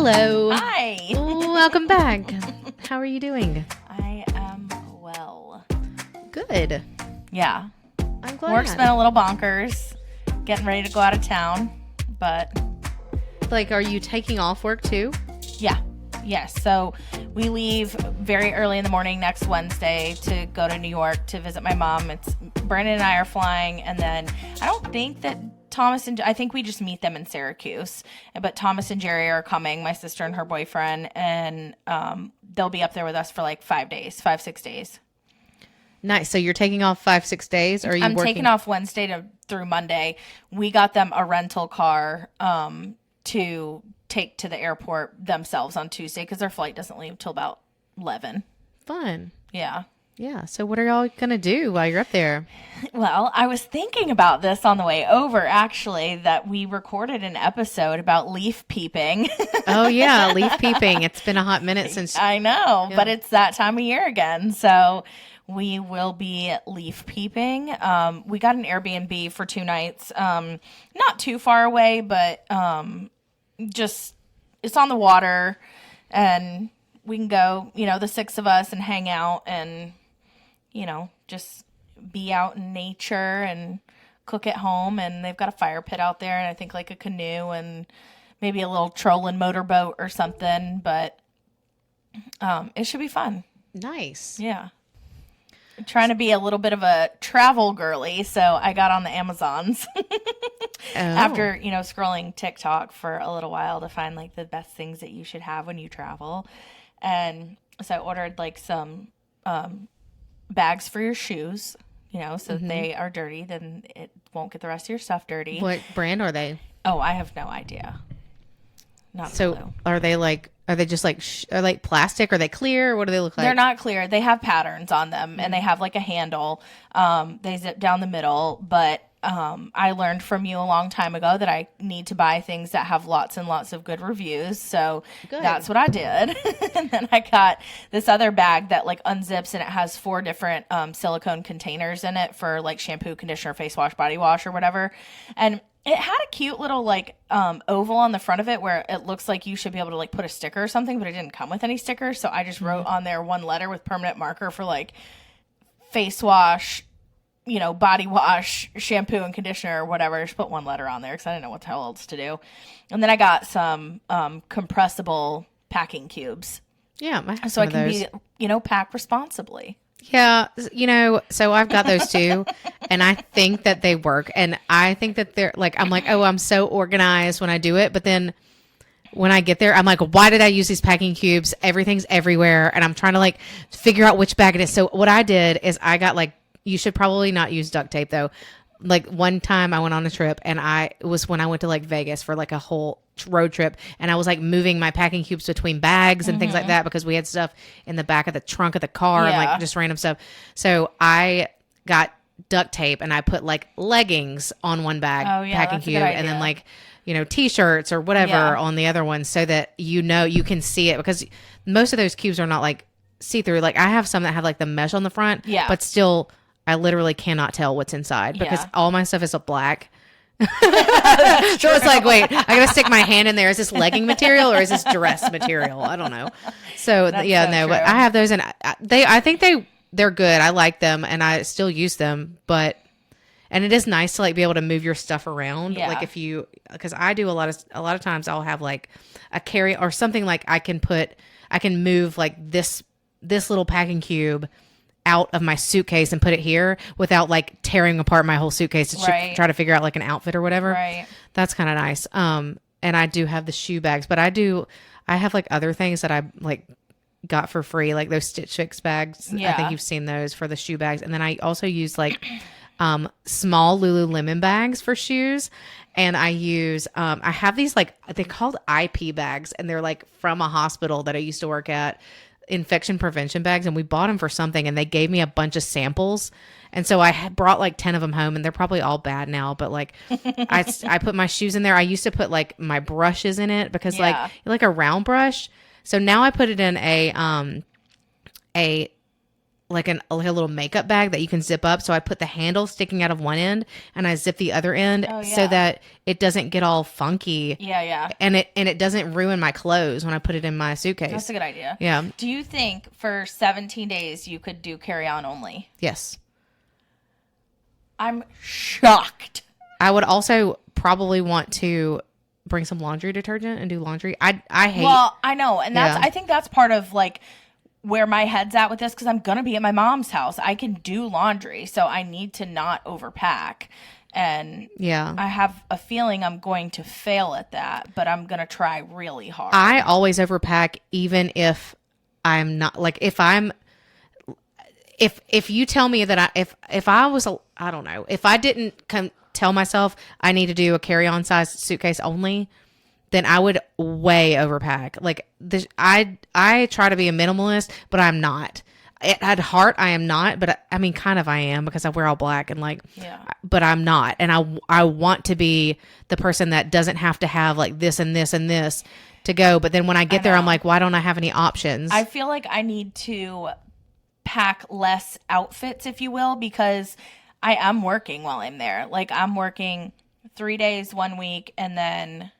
Hello. Hi. Welcome back. How are you doing? I am well. Good. Yeah. I'm glad. Work's been a little bonkers. Getting ready to go out of town. But Like, are you taking off work too? yeah. Yes. So we leave very early in the morning next Wednesday to go to New York to visit my mom. It's Brandon and I are flying, and then I don't think that I think we just meet them in Syracuse. But Thomas and Jerry are coming, my sister and her boyfriend, and they'll be up there with us for like 6 days. Nice. So you're taking off 5-6 days? Or are you I'm working? taking off Wednesday through Monday. We got them a rental car to take to the airport themselves on Tuesday because their flight doesn't leave till about 11. Fun. Yeah. Yeah. So what are y'all going to do while you're up there? Well, I was thinking about this on the way over, actually, that we recorded an episode about leaf peeping. Oh, yeah. Leaf peeping. It's been a hot minute since. I know, Yeah. but it's that time of year again. So we will be leaf peeping. We got an Airbnb for 2 nights. Not too far away, but just it's on the water, and we can go, the 6 of us, and hang out and, just be out in nature and cook at home. And they've got a fire pit out there, and I think like a canoe and maybe a little trolling motorboat or something, but it should be fun. Nice. Yeah. I'm trying to be a little bit of a travel girly, so I got on the Amazons after, scrolling TikTok for a little while to find like the best things that you should have when you travel. And so I ordered like some bags for your shoes, so if they are dirty, then it won't get the rest of your stuff dirty. What brand are they? Oh, I have no idea. Not a So clue. are they just like, are they plastic? Are they clear? What do they look like? They're not clear. They have patterns on them, and they have like a handle. They zip down the middle, but I learned from you a long time ago that I need to buy things that have lots and lots of good reviews. So Good. that's what I did. And then I got this other bag that like unzips, and it has 4 different silicone containers in it for like shampoo, conditioner, face wash, body wash, or whatever. And it had a cute little like oval on the front of it where it looks like you should be able to like put a sticker or something, but it didn't come with any stickers. So I just wrote on there 1 letter with permanent marker for like face wash, body wash, shampoo and conditioner or whatever. Just put 1 letter on there because I didn't know what the hell else to do. And then I got some compressible packing cubes. Yeah. I have So I some of can those. be, pack responsibly. Yeah, so I've got those too, and I think that they work, and I think that they're like, I'm like, oh, I'm so organized when I do it, but then when I get there, I'm like, why did I use these packing cubes? Everything's everywhere, and I'm trying to like figure out which bag it is. So what I did is I got like, you should probably not use duct tape though. Like one time I went on a trip, and it was when I went to like Vegas for like a whole road trip, and I was like moving my packing cubes between bags and things like that because we had stuff in the back of the trunk of the car and like just random stuff. So I got duct tape and I put like leggings on one bag packing that's a cube, good and then idea. like t-shirts or whatever on the other one, so that you can see it, because most of those cubes are not like see-through. Like I have some that have like the mesh on the front, but still I literally cannot tell what's inside because all my stuff is black. So it's like, wait, I gotta stick my hand in there. Is this legging material or is this dress material? I don't know. So That's yeah, so no, true. but I have those, and I think they're good. I like them, and I still use them. And it is nice to like be able to move your stuff around. Yeah. Like because I do a lot of times I'll have like a carry or something, like I can move like this little packing cube out of my suitcase and put it here without like tearing apart my whole suitcase to try to figure out like an outfit or whatever. Right. That's kind of nice. And I do have the shoe bags, but I have like other things that I like got for free, like those Stitch Fix bags. I think you've seen those for the shoe bags. And then I also use like small Lululemon bags for shoes. And I use, I have these like, they're called IP bags, and they're like from a hospital that I used to work at, infection prevention bags, and we bought them for something, and they gave me a bunch of samples, and so I had brought like 10 of them home, and they're probably all bad now, but like I put my shoes in there. I used to put like my brushes in it because like a round brush, so now I put it in a like a little makeup bag that you can zip up. So I put the handle sticking out of one end and I zip the other end so that it doesn't get all funky. Yeah. And it doesn't ruin my clothes when I put it in my suitcase. That's a good idea. Yeah. Do you think for 17 days you could do carry-on only? Yes. I'm shocked. I would also probably want to bring some laundry detergent and do laundry. I hate. Well, I know. And Yeah. I think that's part of like where my head's at with this, because I'm going to be at my mom's house. I can do laundry, so I need to not overpack. And yeah. I have a feeling I'm going to fail at that, but I'm going to try really hard. I always overpack, even if I'm not, like, if you tell me that if I was, I don't know, if I didn't tell myself I need to do a carry-on size suitcase only, then I would way overpack. Like this, I try to be a minimalist, but I'm not. At heart, I am not, but I mean, kind of I am, because I wear all black and like, but I'm not. And I want to be the person that doesn't have to have like this and this and this to go. But then when I get there, I'm like, why don't I have any options? I feel like I need to pack less outfits, if you will, because I am working while I'm there. Like I'm working 3 days one week and then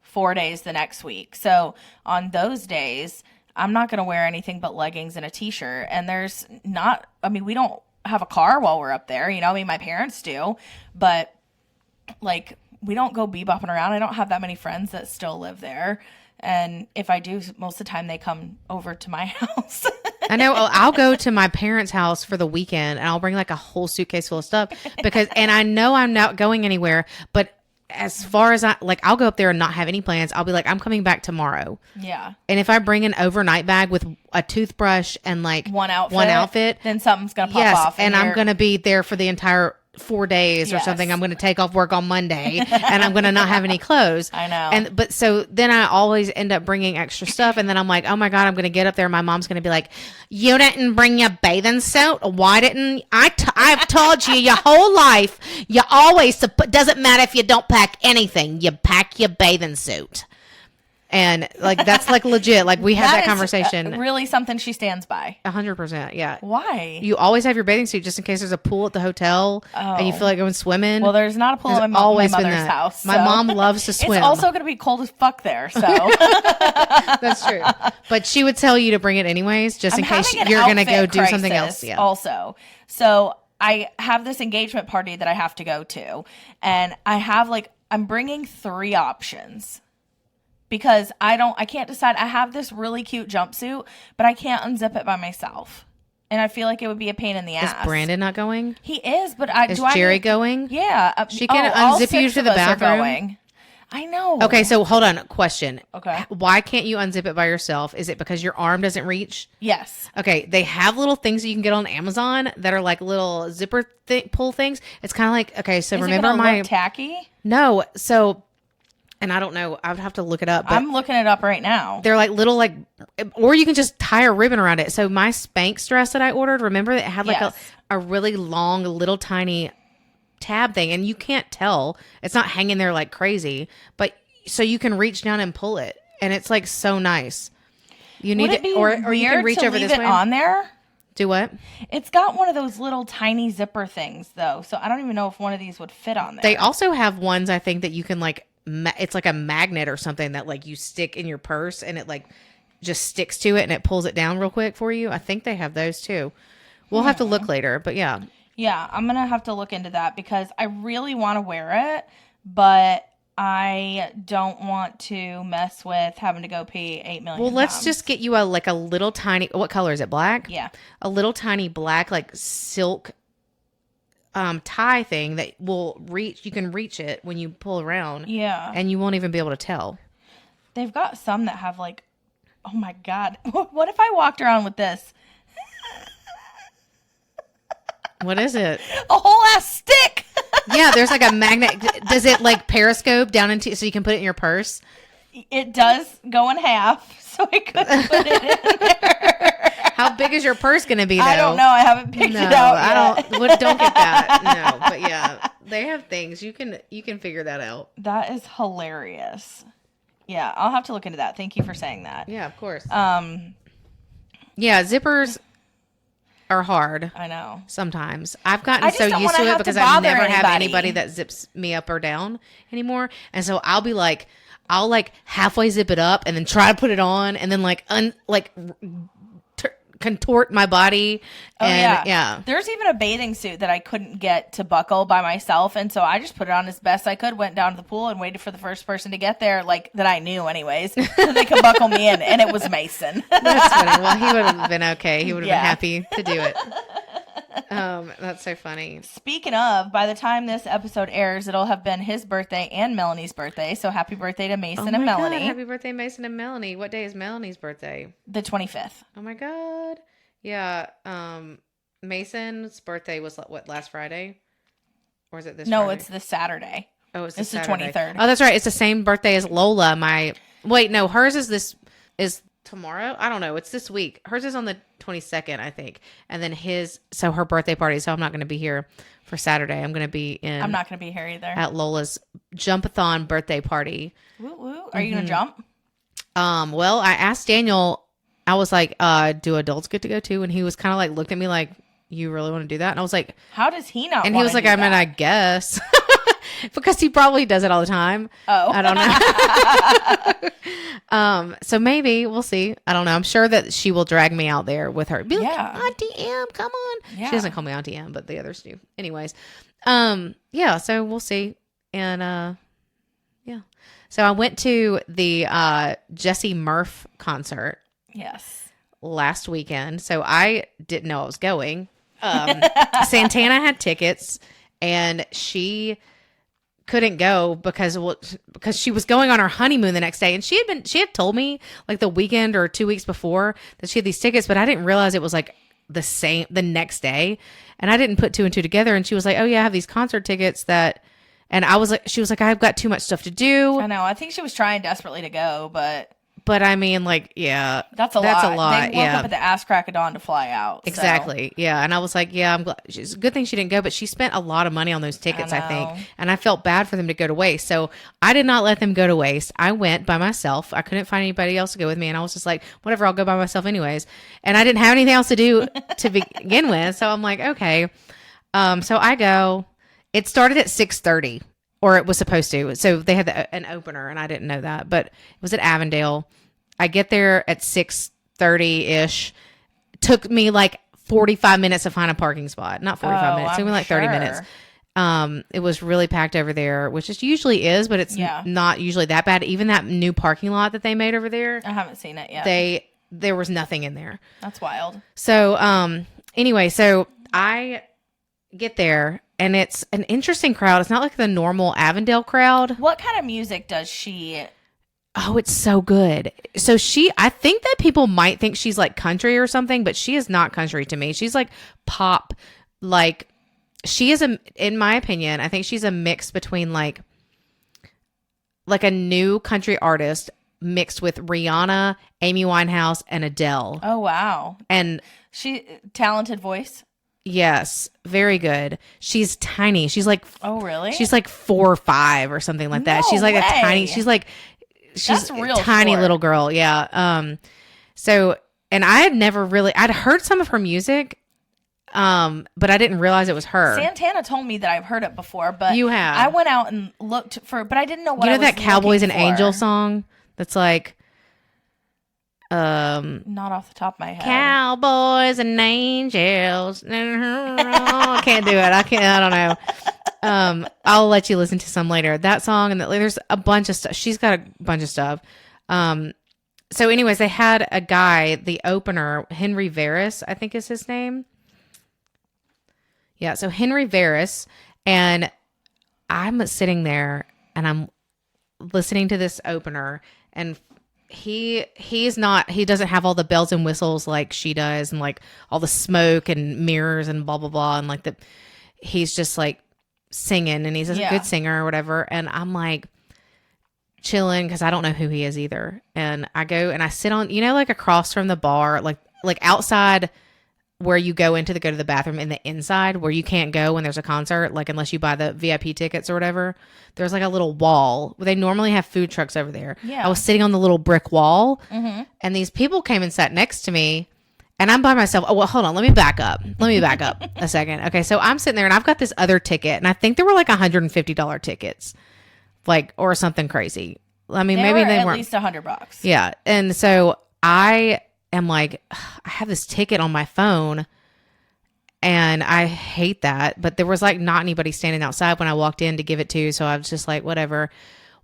4 days the next week. So on those days, I'm not going to wear anything but leggings and a t-shirt. And there's not, I mean, we don't have a car while we're up there. You know, I mean, my parents do, but like we don't go bebopping around. I don't have that many friends that still live there. And if I do, most of the time they come over to my house. I know. I'll go to my parents' house for the weekend and I'll bring like a whole suitcase full of stuff and I know I'm not going anywhere, but as far as I'll go up there and not have any plans. I'll be like, I'm coming back tomorrow. Yeah. And if I bring an overnight bag with a toothbrush and like one outfit, then something's going to pop off. And I'm going to be there for the entire 4 days or something. I'm going to take off work on Monday and I'm going to not have any clothes. I know. But so then I always end up bringing extra stuff. And then I'm like, oh my God, I'm going to get up there. My mom's going to be like, you didn't bring your bathing suit. Why didn't I've told you your whole life, you always, doesn't matter if you don't pack anything, you pack your bathing suit. And like, that's like legit. Like we had that conversation. Really something she stands by. 100%. Yeah. Why? You always have your bathing suit just in case there's a pool at the hotel and you feel like going swimming. Well, there's not a pool at my mother's house. My mom loves to swim. It's also going to be cold as fuck there. So that's true. But she would tell you to bring it anyways, just in case you're going to go do something else. Yeah. Also, so I have this engagement party that I have to go to, and I'm bringing 3 options. Because I can't decide. I have this really cute jumpsuit, but I can't unzip it by myself. And I feel like it would be a pain in the ass. Is Brandon not going? He is, but Is Jerry going? Yeah. She can unzip you to the bathroom. I know. Okay, so hold on. Question. Okay. Why can't you unzip it by yourself? Is it because your arm doesn't reach? Yes. Okay, they have little things that you can get on Amazon that are like little zipper pull things. It's kind of like, okay, so remember look tacky? No, so... And I don't know. I would have to look it up. But I'm looking it up right now. they're like little or you can just tie a ribbon around it. So my Spanx dress that I ordered, remember it had like a really long, little tiny tab thing. And you can't tell. It's not hanging there like crazy. But so you can reach down and pull it. And it's like so nice. You need it, or you can reach over this way. On there? Do what? It's got one of those little tiny zipper things though. So I don't even know if one of these would fit on there. They also have ones I think that you can like it's like a magnet or something that like you stick in your purse and it like just sticks to it and it pulls it down real quick for you. I think they have those too. We'll have to look later, but yeah. Yeah, I'm going to have to look into that because I really want to wear it, but I don't want to mess with having to go pay $8 million. Well, let's just get you a little tiny, what color is it? Black? Yeah. A little tiny black like silk tie thing that will reach, you can reach it when you pull around. Yeah. And you won't even be able to tell. They've got some that have like, oh my God. What if I walked around with this? What is it? A whole ass stick. Yeah, there's like a magnet. Does it like periscope down into, so you can put it in your purse? It does go in half, so I could put it in there. How big is your purse going to be, though? I don't know. I haven't picked it out yet. Don't get that. No, but yeah, they have things. You can figure that out. That is hilarious. Yeah, I'll have to look into that. Thank you for saying that. Yeah, of course. Yeah, zippers are hard. I know. Sometimes I've gotten I just so don't used wanna to it have to because I bother never have anybody. anybody that zips me up or down anymore. And so I'll be like, I'll like halfway zip it up and then try to put it on and then like contort my body. Oh, And yeah. There's even a bathing suit that I couldn't get to buckle by myself. And so I just put it on as best I could, went down to the pool and waited for the first person to get there, like that I knew anyways, so they could buckle me in. And it was Mason. That's funny. Well, he would have been okay. He would have Yeah. been happy to do it. That's so funny. Speaking of, by the time this episode airs, it'll have been his birthday and Melanie's birthday. So happy birthday to Mason and God, Melanie. happy birthday, Mason and Melanie. What day is Melanie's birthday? The 25th. Oh my God. Yeah. Mason's birthday was what, last Friday? Or is it this No, Friday? it's this Saturday. Oh, it's It's the Saturday. 23rd. Oh, that's right. It's the same birthday as Lola. Wait, no, hers is tomorrow. I don't know. It's this week. Hers is on the 22nd, I think. And then so her birthday party. So I'm not going to be here for Saturday. I'm going to be I'm not going to be here either. at Lola's Jumpathon birthday party. Woo woo. Are you going to jump? Well, I asked Daniel, I was like, do adults get to go too? And he was kind of like, looked at me like, you really want to do that? And I was like, How does he not and he wanna was like, do I mean, that? I guess. Because he probably does it all the time. Oh. I don't know. So maybe we'll see. I don't know. I'm sure that she will drag me out there with her. Be like, Yeah. Auntie M, come on. Yeah. She doesn't call me Auntie M, but the others do. Anyways. Yeah, so we'll see. And yeah. So I went to the Jesse Murph concert Yes. last weekend. So I didn't know I was going. Santana had tickets and she couldn't go because she was going on her honeymoon the next day, and she had told me like the weekend or 2 weeks before that she had these tickets, but I didn't realize it was like the next day, and I didn't put two and two together. And she was like, "Oh yeah, I have these concert tickets that," and she was like, "I've got too much stuff to do." I know. I think she was trying desperately to go, but I mean, like, yeah, that's a lot. They woke up at the ass crack of dawn to fly out. So. Exactly. Yeah. And I was like, yeah, I'm glad. It's a good thing she didn't go, but she spent a lot of money on those tickets, I think. And I felt bad for them to go to waste. So I did not let them go to waste. I went by myself. I couldn't find anybody else to go with me. And I was just like, whatever, I'll go by myself anyways. And I didn't have anything else to do to begin with. So I'm like, okay. So I go. It started at 6:30, or it was supposed to. So they had an opener, and I didn't know that, but it was at Avondale. I get there at 6:30-ish. Took me like 45 minutes to find a parking spot. Not 45 minutes. It took me like 30 minutes. It was really packed over there, which it usually is, but it's not usually that bad. Even that new parking lot that they made over there. I haven't seen it yet. There was nothing in there. That's wild. So, anyway, so I get there and it's an interesting crowd. It's not like the normal Avondale crowd. What kind of music does she... Oh, it's so good. So I think that people might think she's like country or something, but she is not country to me. She's like pop. Like she is in my opinion, I think she's a mix between like a new country artist mixed with Rihanna, Amy Winehouse, and Adele. Oh, wow. And talented voice. Yes, very good. She's tiny. She's like, oh, really? She's like 4 or 5 or something like that. No she's like way. a tiny, she's That's a real tiny short. little girl. Yeah. So, and I had never really, I'd heard some of her music, but I didn't realize it was her. Santana told me that I've heard it before, but You have. I went out and looked but I didn't know what you know I was that Cowboys and looking for. Angels song that's like, not off the top of my head. Cowboys and Angels. I can't do it. I don't know. I'll let you listen to some later. That song, and there's a bunch of stuff. She's got a bunch of stuff. So anyways, they had a guy, the opener, Henry Veris, I think is his name. Yeah, so Henry Veris, and I'm sitting there and I'm listening to this opener, and he doesn't have all the bells and whistles like she does, and like all the smoke and mirrors and blah blah blah, and like he's just like singing, and he's a good singer or whatever. And I'm like chilling because I don't know who he is either. And I go and I sit on, like across from the bar, like outside where you go to the bathroom in the inside where you can't go when there's a concert, like unless you buy the VIP tickets or whatever. There's like a little wall. They normally have food trucks over there. Yeah. I was sitting on the little brick wall, and these people came and sat next to me. and I'm by myself. Oh, well, hold on. Let me back up a second. Okay. So I'm sitting there and I've got this other ticket, and I think there were like $150 tickets, like, or something crazy. I mean, maybe they at weren't. least $100. Yeah. And so I am like, I have this ticket on my phone and I hate that. But there was like not anybody standing outside when I walked in to give it to. So I was just like, whatever.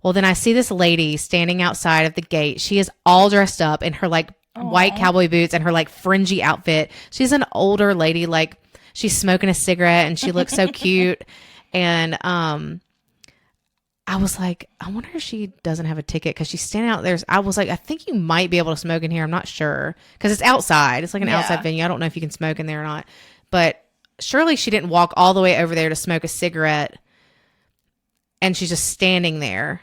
Well, then I see this lady standing outside of the gate. She is all dressed up in her like white cowboy boots and her like fringy outfit. She's an older lady. Like she's smoking a cigarette and she looks so cute. And, I was like, I wonder if she doesn't have a ticket because she's standing out there. I was like, I think you might be able to smoke in here. I'm not sure because it's outside. It's like an outside venue. I don't know if you can smoke in there or not. But surely she didn't walk all the way over there to smoke a cigarette and she's just standing there.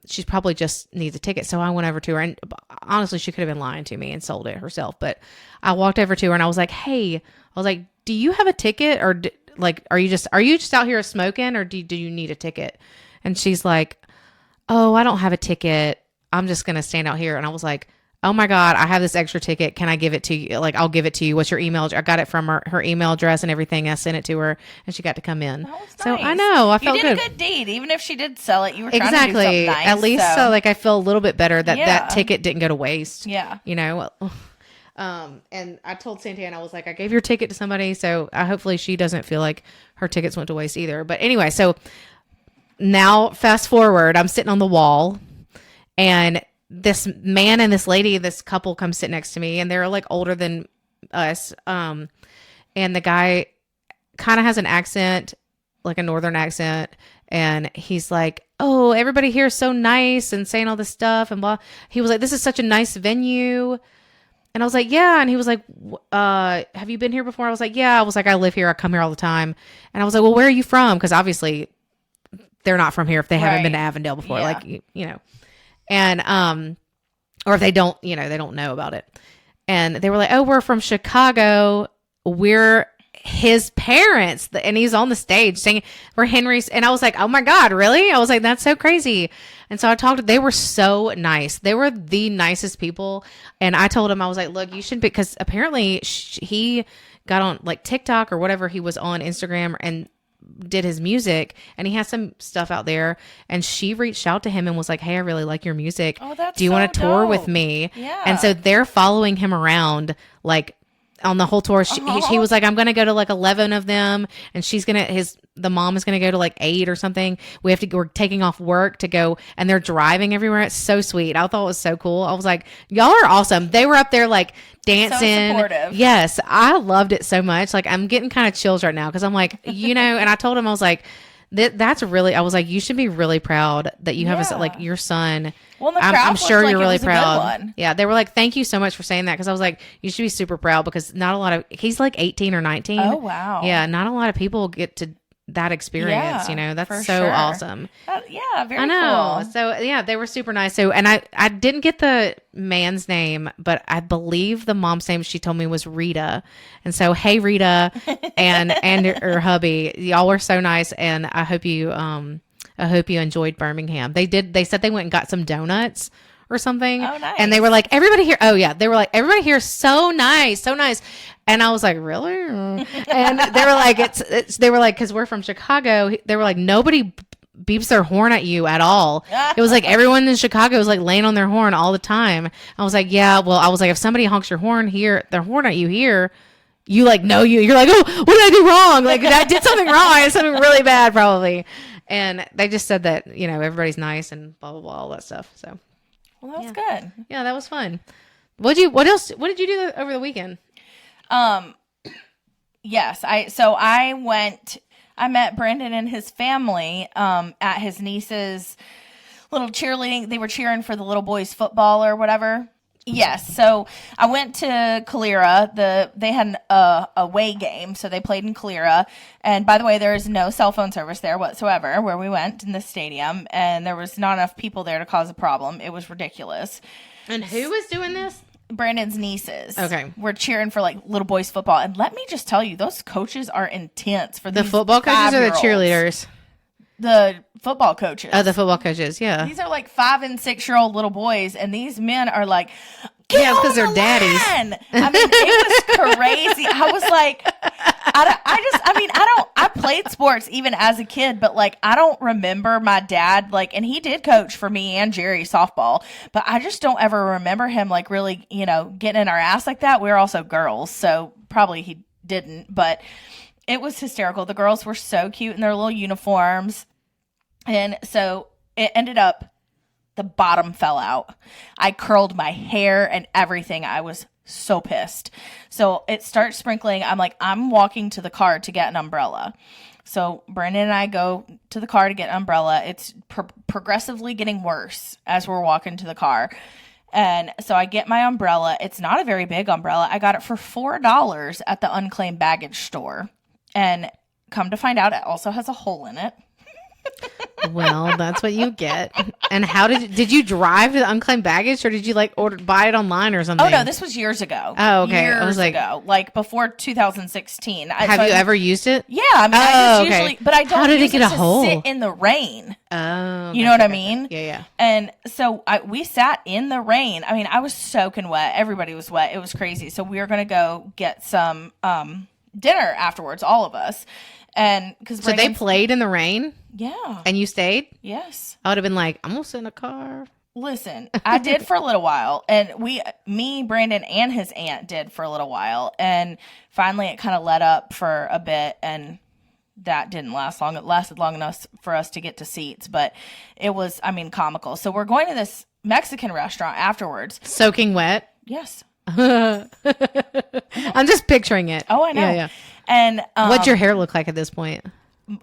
She's probably just needs a ticket. So I went over to her and honestly, she could have been lying to me and sold it herself. But I walked over to her and I was like, hey, I was like, do you have a ticket or are you just out here smoking or do you need a ticket? And she's like, oh, I don't have a ticket. I'm just going to stand out here. And I was like, oh my God, I have this extra ticket. Can I give it to you? Like, I'll give it to you. What's your email? I got it from her email address and everything. I sent it to her and she got to come in. That was nice. So I know, I felt good. You did good. a good deed. Even if she did sell it, you were trying to do Exactly. something nice. At least so like I feel a little bit better that Yeah. that ticket didn't go to waste. Yeah. You know? And I told Santana, I was like, I gave your ticket to somebody. So hopefully she doesn't feel like her tickets went to waste either. But anyway, so now fast forward, I'm sitting on the wall and this man and this lady, this couple comes sit next to me and they're like older than us. And the guy kind of has an accent, like a northern accent. And he's like, oh, everybody here is so nice and saying all this stuff and blah. He was like, this is such a nice venue. And I was like, yeah. And he was like, have you been here before? I was like, yeah. I was like, I live here. I come here all the time. And I was like, well, where are you from? Because obviously they're not from here if they haven't been to Avondale before. Yeah. Like, you know, and, or if they don't, you know, they don't know about it. And they were like, oh, we're from Chicago. We're his parents. And he's on the stage singing for Henry's. And I was like, oh my God, really? I was like, that's so crazy. And so I talked, they were so nice. They were the nicest people. And I told him, I was like, look, you should, because apparently he got on like TikTok or whatever he was on Instagram and did his music and he has some stuff out there and she reached out to him and was like, hey, I really like your music. Oh, that's do you so want to tour dope. with me? Yeah. And so they're following him around like on the whole tour. He was like, I'm going to go to like 11 of them and the mom is going to go to like 8 or something. We're taking off work to go and they're driving everywhere. It's so sweet. I thought it was so cool. I was like, y'all are awesome. They were up there like dancing. So supportive. Yes. I loved it so much. Like I'm getting kind of chills right now. Cause I'm like, you know, and I told him, I was like, that's really, I was like, you should be really proud that you have like your son. Well, the I'm sure like you're really a good proud. one. Yeah. They were like, thank you so much for saying that. Cause I was like, you should be super proud because not a lot of, he's like 18 or 19. Oh, wow. Yeah. Not a lot of people get to that experience, you know, that's so sure. awesome. Yeah. Very I know. cool. So yeah, they were super nice. So, and I didn't get the man's name, but I believe the mom's name she told me was Rita. And so, hey, Rita and her hubby, y'all were so nice. And I hope you enjoyed Birmingham. They said they went and got some donuts or something. Oh, nice. And they were like, everybody here. Oh yeah. They were like, everybody here is so nice. So nice. And I was like, really? And they were like, they were like, cause we're from Chicago. They were like, nobody beeps their horn at you at all. It was like everyone in Chicago was like laying on their horn all the time. I was like, yeah, well, I was like, if somebody honks their horn at you here, you like know you're like, oh, what did I do wrong? Like I did something wrong. I did something really bad probably. And they just said that, you know, everybody's nice and blah, blah, blah, all that stuff. So. Well, that's good. Yeah, that was fun. What did you do over the weekend? Yes, I met Brandon and his family at his niece's little cheerleading. They were cheering for the little boys football or whatever. Yes, so I went to Calera. They had an away game, so they played in Calera. And by the way, there is no cell phone service there whatsoever where we went in the stadium, and there was not enough people there to cause a problem. It was ridiculous. And who was doing this? Brandon's nieces. Okay. We're cheering for like little boys football. And let me just tell you, those coaches are intense for The these football coaches or the 5-year-olds. cheerleaders? The football coaches. Oh, the football coaches, yeah. These are like 5 and 6 year old little boys, and these men are like, Yeah, it's because they're daddies. I mean, it was crazy. I was like, I played sports even as a kid, but like, I don't remember my dad, like, and he did coach for me and Jerry softball, but I just don't ever remember him like really, getting in our ass like that. We were also girls, so probably he didn't, but it was hysterical. The girls were so cute in their little uniforms. And so it ended up, the bottom fell out. I curled my hair and everything. I was so pissed. So it starts sprinkling. I'm like, I'm walking to the car to get an umbrella. So Brandon and I go to the car to get an umbrella. It's progressively getting worse as we're walking to the car. And so I get my umbrella. It's not a very big umbrella. I got it for $4 at the unclaimed baggage store. And come to find out, it also has a hole in it. Well, that's what you get. And how did you drive to the unclaimed baggage, or did you like buy it online or something? Oh no, this was years ago. Oh, okay. Years I was ago, like before 2016. Have you ever used it? Yeah, I mean, I just usually, but I don't. How did use it get a to hole? Sit in the rain. Oh, you know what I mean? Yeah. And so we sat in the rain. I mean, I was soaking wet. Everybody was wet. It was crazy. So we were gonna go get some dinner afterwards, all of us. And because so they played in the rain. Yeah. And you stayed? Yes. I would have been like, I'm gonna sit in a car. Listen, I did for a little while, and me, Brandon, and his aunt did for a little while, and finally it kind of let up for a bit, and that didn't last long. It lasted long enough for us to get to seats, but it was, I mean, comical. So we're going to this Mexican restaurant afterwards. Soaking wet? Yes. I'm just picturing it. Oh, I know. Yeah. And what'd your hair look like at this point?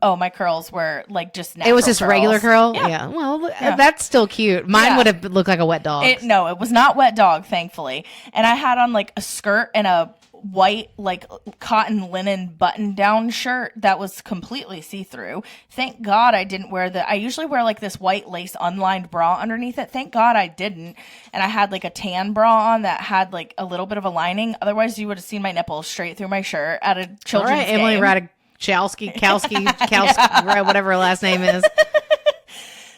Oh, my curls were like just natural. It was just curls. regular curl? Yeah. Well, that's still cute. Mine would have looked like a wet dog. No, it was not wet dog, thankfully. And I had on like a skirt and a white like cotton linen button down shirt that was completely see-through. Thank God I didn't wear I usually wear like this white lace unlined bra underneath it. Thank God I didn't. And I had like a tan bra on that had like a little bit of a lining. Otherwise you would have seen my nipples straight through my shirt at a children's game. Emily Ratajkowski, whatever her last name is.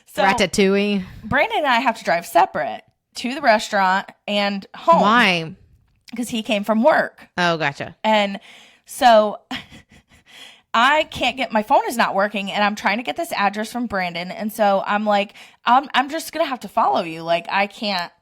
So, Ratatouille. Brandon and I have to drive separate to the restaurant and home. Why? Because he came from work. Oh, gotcha. And so I can't get, my phone is not working, and I'm trying to get this address from Brandon. And so I'm like, I'm just going to have to follow you. Like, I can't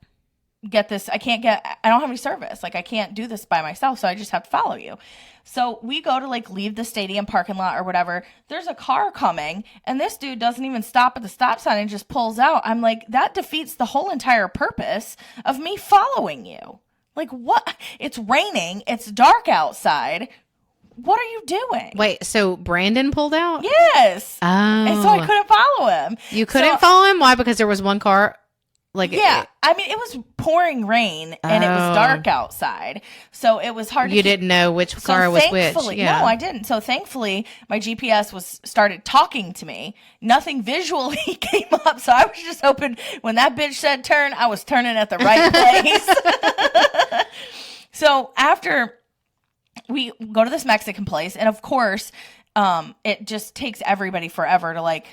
get this. I don't have any service. Like, I can't do this by myself. So I just have to follow you. So we go to like leave the stadium parking lot or whatever. There's a car coming, and this dude doesn't even stop at the stop sign and just pulls out. I'm like, that defeats the whole entire purpose of me following you. Like, what? It's raining. It's dark outside. What are you doing? Wait, so Brandon pulled out? Yes. Oh. And so I couldn't follow him. You couldn't follow him? Why? Because there was one car? Yeah. I mean, it was pouring rain, and it was dark outside. So it was hard to didn't know which car was which. Yeah. No, I didn't. So thankfully, my GPS started talking to me. Nothing visually came up. So I was just hoping when that bitch said turn, I was turning at the right place. So after we go to this Mexican place, and of course, it just takes everybody forever to like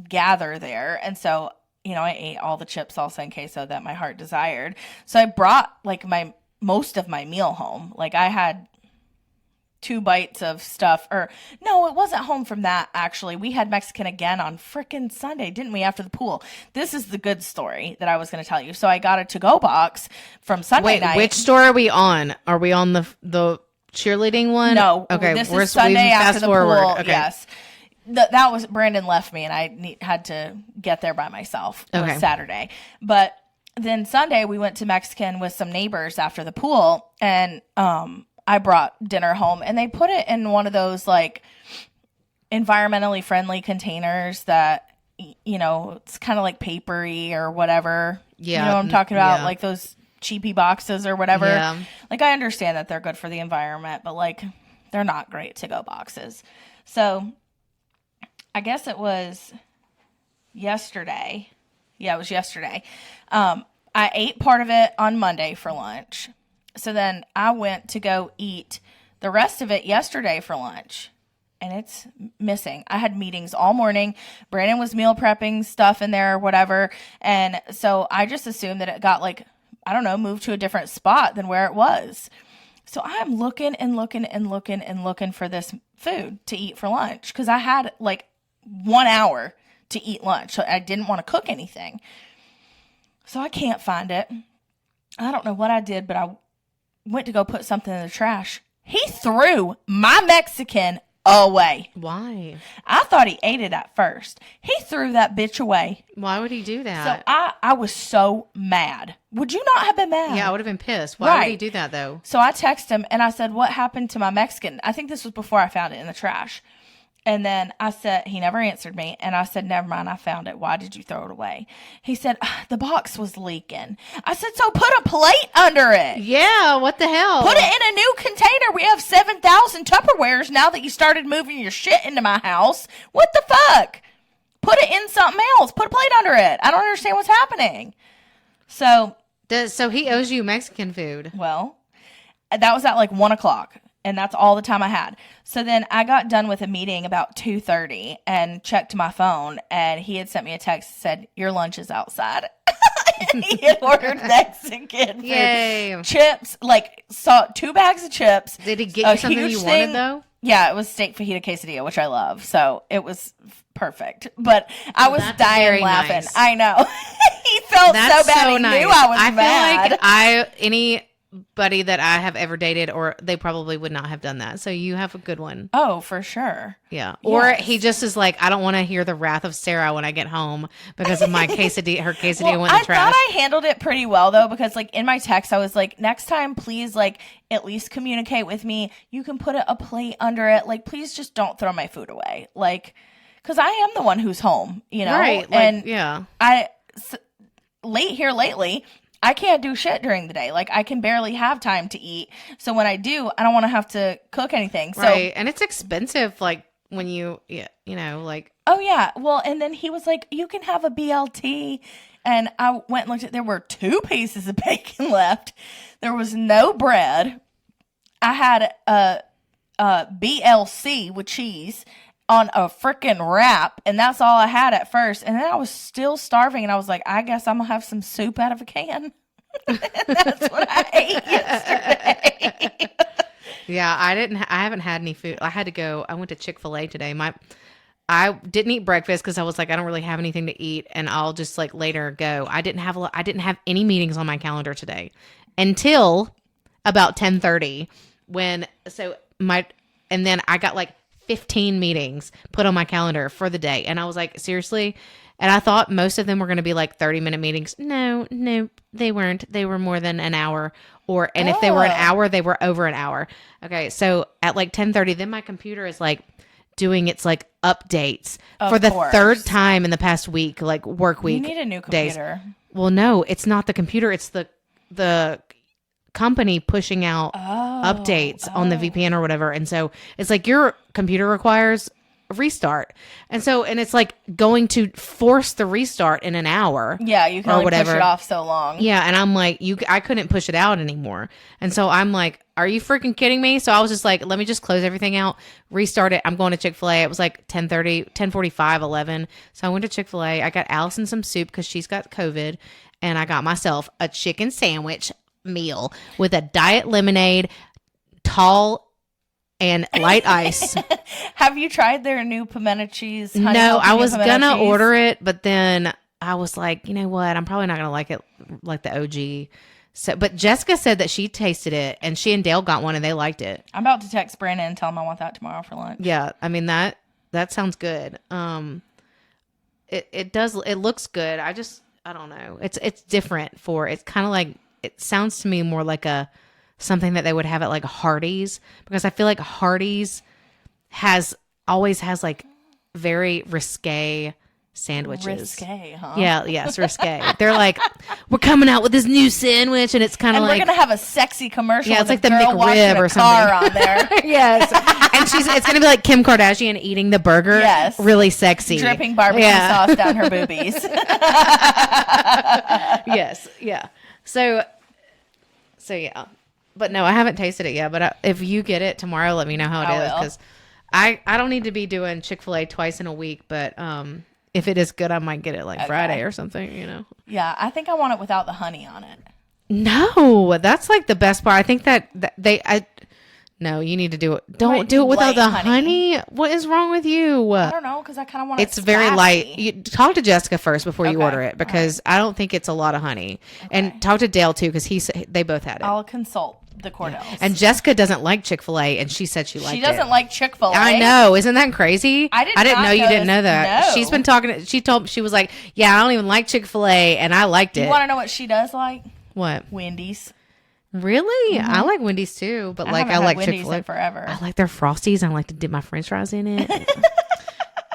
gather there. And so, I ate all the chip salsa and queso that my heart desired. So I brought like most of my meal home. Like I had 2 bites of stuff, or no, it wasn't home from that. Actually, we had Mexican again on frickin' Sunday, didn't we? After the pool. This is the good story that I was going to tell you. So I got a to-go box from Sunday night. Which store are we on? Are we on the cheerleading one? No. Okay. This is Sunday after the pool. Okay. Yes. That was, Brandon left me, and I had to get there by myself. It was Saturday. But then Sunday we went to Mexican with some neighbors after the pool, and I brought dinner home, and they put it in one of those like environmentally friendly containers that, it's kind of like papery or whatever. Yeah. You know what I'm talking about? Yeah. Like those cheapy boxes or whatever. Yeah. Like I understand that they're good for the environment, but like they're not great to-go boxes. So I guess it was yesterday. Yeah, it was yesterday. I ate part of it on Monday for lunch. So then I went to go eat the rest of it yesterday for lunch. And it's missing. I had meetings all morning. Brandon was meal prepping stuff in there or whatever. And so I just assumed that it got like, I don't know, move to a different spot than where it was. So I'm looking and looking and looking and looking for this food to eat for lunch because I had like 1 hour to eat lunch. So I didn't want to cook anything. So I can't find it. I don't know what I did, but I went to go put something in the trash. He threw my Mexican away. Why? I thought he ate it at first. He threw that bitch away. Why would he do So that? I was so mad. Would you not have been mad? Yeah, I would have been pissed. Why would he Right. do that though? So I texted him and I said, what happened to my Mexican? I think this was before I found it in the trash. And then I said, he never answered me. And I said, never mind, I found it. Why did you throw it away? He said, the box was leaking. I said, so put a plate under it. Yeah, what the hell? Put it in a new container. We have 7,000 Tupperwares now that you started moving your shit into my house. What the fuck? Put it in something else. Put a plate under it. I don't understand what's happening. So, So he owes you Mexican food. well, that was at like 1 o'clock. And that's all the time I had. So then I got done with a meeting about 2:30 and checked my phone. And he had sent me a text that said, your lunch is outside. He had ordered Mexican food. Yay. Chips, like, saw 2 bags of chips. Did he get a you something huge you thing- wanted though? Yeah, it was steak fajita quesadilla, which I love. So it was perfect. But I was that's dying very laughing. nice. I know. He felt That's so bad. so He nice. knew I was I mad. feel like anybody that I have ever dated, or they probably would not have done that. So you have a good one. Oh, for sure. Yeah. Or Yes. he just is like, I don't want to hear the wrath of Sarah when I get home because of my quesadilla. Her quesadilla went in I the trash. thought I handled it pretty well though, because like in my text, I was like, next time, please, like at least communicate with me. You can put a plate under it. Like, please just don't throw my food away. Like, because I am the one who's home, you know? Right. Like, and yeah. lately, I can't do shit during the day. Like, I can barely have time to eat. So when I do, I don't want to have to cook anything. So, Right. And it's expensive. Like when like, oh yeah. Well, and then he was like, you can have a BLT. And I went and looked at, there were 2 pieces of bacon left. There was no bread. I had a BLC with cheese on a freaking wrap. And that's all I had at first. And then I was still starving. And I was like, I guess I'm going to have some soup out of a can. That's what I ate yesterday. yeah, I haven't had any food. I went to Chick-fil-A today. I didn't eat breakfast because I was like, I don't really have anything to eat, and I'll just like later go. I didn't have any meetings on my calendar today until about 10:30 and then I got like 15 meetings put on my calendar for the day, and I was like, seriously? And I thought most of them were going to be like 30-minute meetings. No, they weren't. They were more than an hour, and if they were an hour, they were over an hour. Okay, so at like 10:30, then my computer is like doing its like updates for the course. 3rd time in the past week, like work week. You need a new days. computer. Well, no, it's not the computer. It's the company pushing out updates on the VPN or whatever. And so it's like your computer requires a restart. And it's like going to force the restart in an hour. Yeah, you can or only whatever. push it off so long. Yeah, and I'm like, I couldn't push it out anymore. And so I'm like, are you freaking kidding me? So I was just like, let me just close everything out, restart it. I'm going to Chick-fil-A. It was like 10:30, 10:45, 11. So I went to Chick-fil-A. I got Allison some soup because she's got COVID. And I got myself a chicken sandwich meal with a diet lemonade, tall and light ice. Have you tried their new pimento cheese? No, I was going to order it, but then I was like, you know what? I'm probably not going to like it like the OG. So, but Jessica said that she tasted it, and she and Dale got one, and they liked it. I'm about to text Brandon and tell him I want that tomorrow for lunch. Yeah, I mean that sounds good. It does. It looks good. I don't know. It's different it's kind of like, it sounds to me more like something that they would have at like Hardee's, because I feel like Hardee's always has like very risque sandwiches. Risque, huh? Yeah, yes, risque. They're like, we're coming out with this new sandwich, and it's kind of And like, we're gonna have a sexy commercial. Yeah, it's with like a the girl washing McRib a or car something. on there, yes, and it's gonna be like Kim Kardashian eating the burger. Yes. Really sexy, dripping barbecue sauce down her boobies. Yes, yeah. So yeah, but no, I haven't tasted it yet. But if you get it tomorrow, let me know how it I is, will. because I don't need to be doing Chick-fil-A twice in a week, but if it is good, I might get it like Friday or something. Yeah, I think I want it without the honey on it. No, that's like the best part. I think that no, you need to do it. Don't might do it do without the light honey. What is wrong with you? I don't know, because I kind of want It's very light. You talk to Jessica first before you Okay. order it, because I don't think it's a lot of honey. And talk to Dale too, because they both had it. I'll consult the Cordells. And Jessica doesn't like Chick-fil-A, and she said she liked it. She doesn't like Chick-fil-A. I know. Isn't that crazy? I didn't know know you didn't know that. No. She's been talking. She was like, "Yeah, I don't even like Chick-fil-A, and I liked it." You want to know what she does like? What? Wendy's. Really? I like Wendy's too, but like haven't I had like Wendy's Chick-fil-A in forever. I like their Frosties. I like to dip my French fries in it.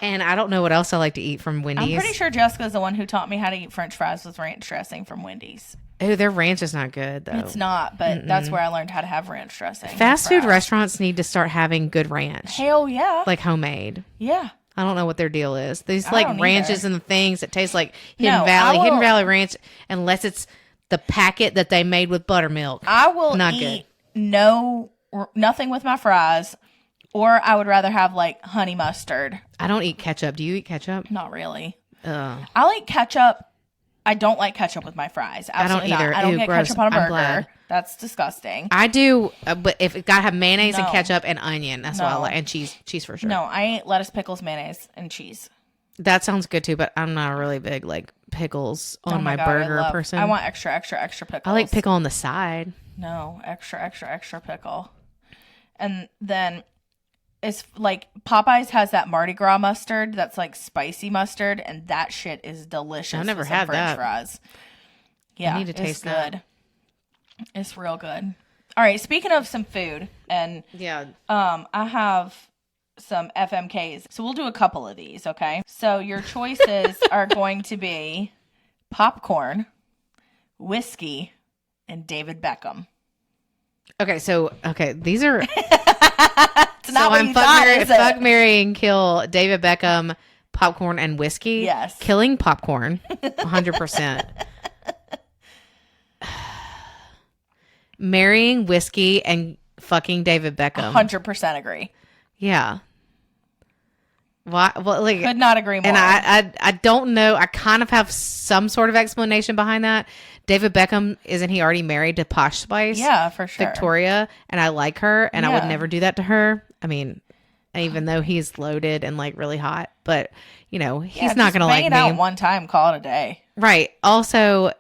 And I don't know what else I like to eat from Wendy's. I'm pretty sure Jessica's the one who taught me how to eat French fries with ranch dressing from Wendy's. Oh, their ranch is not good though. It's not, but that's where I learned how to have ranch dressing. with Fast food fries. restaurants need to start having good ranch, Hell yeah. like homemade. Yeah. I don't know what their deal is. These I like don't ranches either. and the things that taste like No, Hidden Valley, I Hidden will- Valley Ranch, unless it's the packet that they made with buttermilk. I will Not eat nothing with my fries, or I would rather have like honey mustard. I don't eat ketchup. Do you eat ketchup? Not really. Ugh. I like ketchup. I don't like ketchup with my fries. Absolutely either. not. I don't Ew, get gross. ketchup on a I'm burger. glad. That's disgusting. I do, but if it got to have mayonnaise and No. ketchup and onion, that's what I No. like, and cheese for sure. No, I eat lettuce, pickles, mayonnaise, and cheese. That sounds good too, but I'm not a really big like pickles on Oh my God, burger person. I want extra, extra, extra pickles. I like pickle on the side. No, extra, extra, extra pickle. And then it's like Popeyes has that Mardi Gras mustard that's like spicy mustard, and that shit is delicious. I've never with some had French that. fries. Yeah, need to it's taste good. that. It's real good. All right, speaking of some food, and Yeah. I have some FMKs. So we'll do a couple of these, okay? So your choices are going to be popcorn, whiskey, and David Beckham. Okay, these are. It's not what you thought, is it? fuck, marry, and kill David Beckham, popcorn, and whiskey. Yes. Killing popcorn, 100%. Marrying whiskey and fucking David Beckham. 100% agree. Yeah. Why? Well, like, Could not agree more. and I don't know. I kind of have some sort of explanation behind that. David Beckham, isn't he already married to Posh Spice? Yeah, for sure. Victoria, and I like her, and I would Yeah. never do that to her. I mean, even though he's loaded and like really hot, but you know, he's Yeah, not just gonna bang like it out me. one time, call it a day. Right. Also,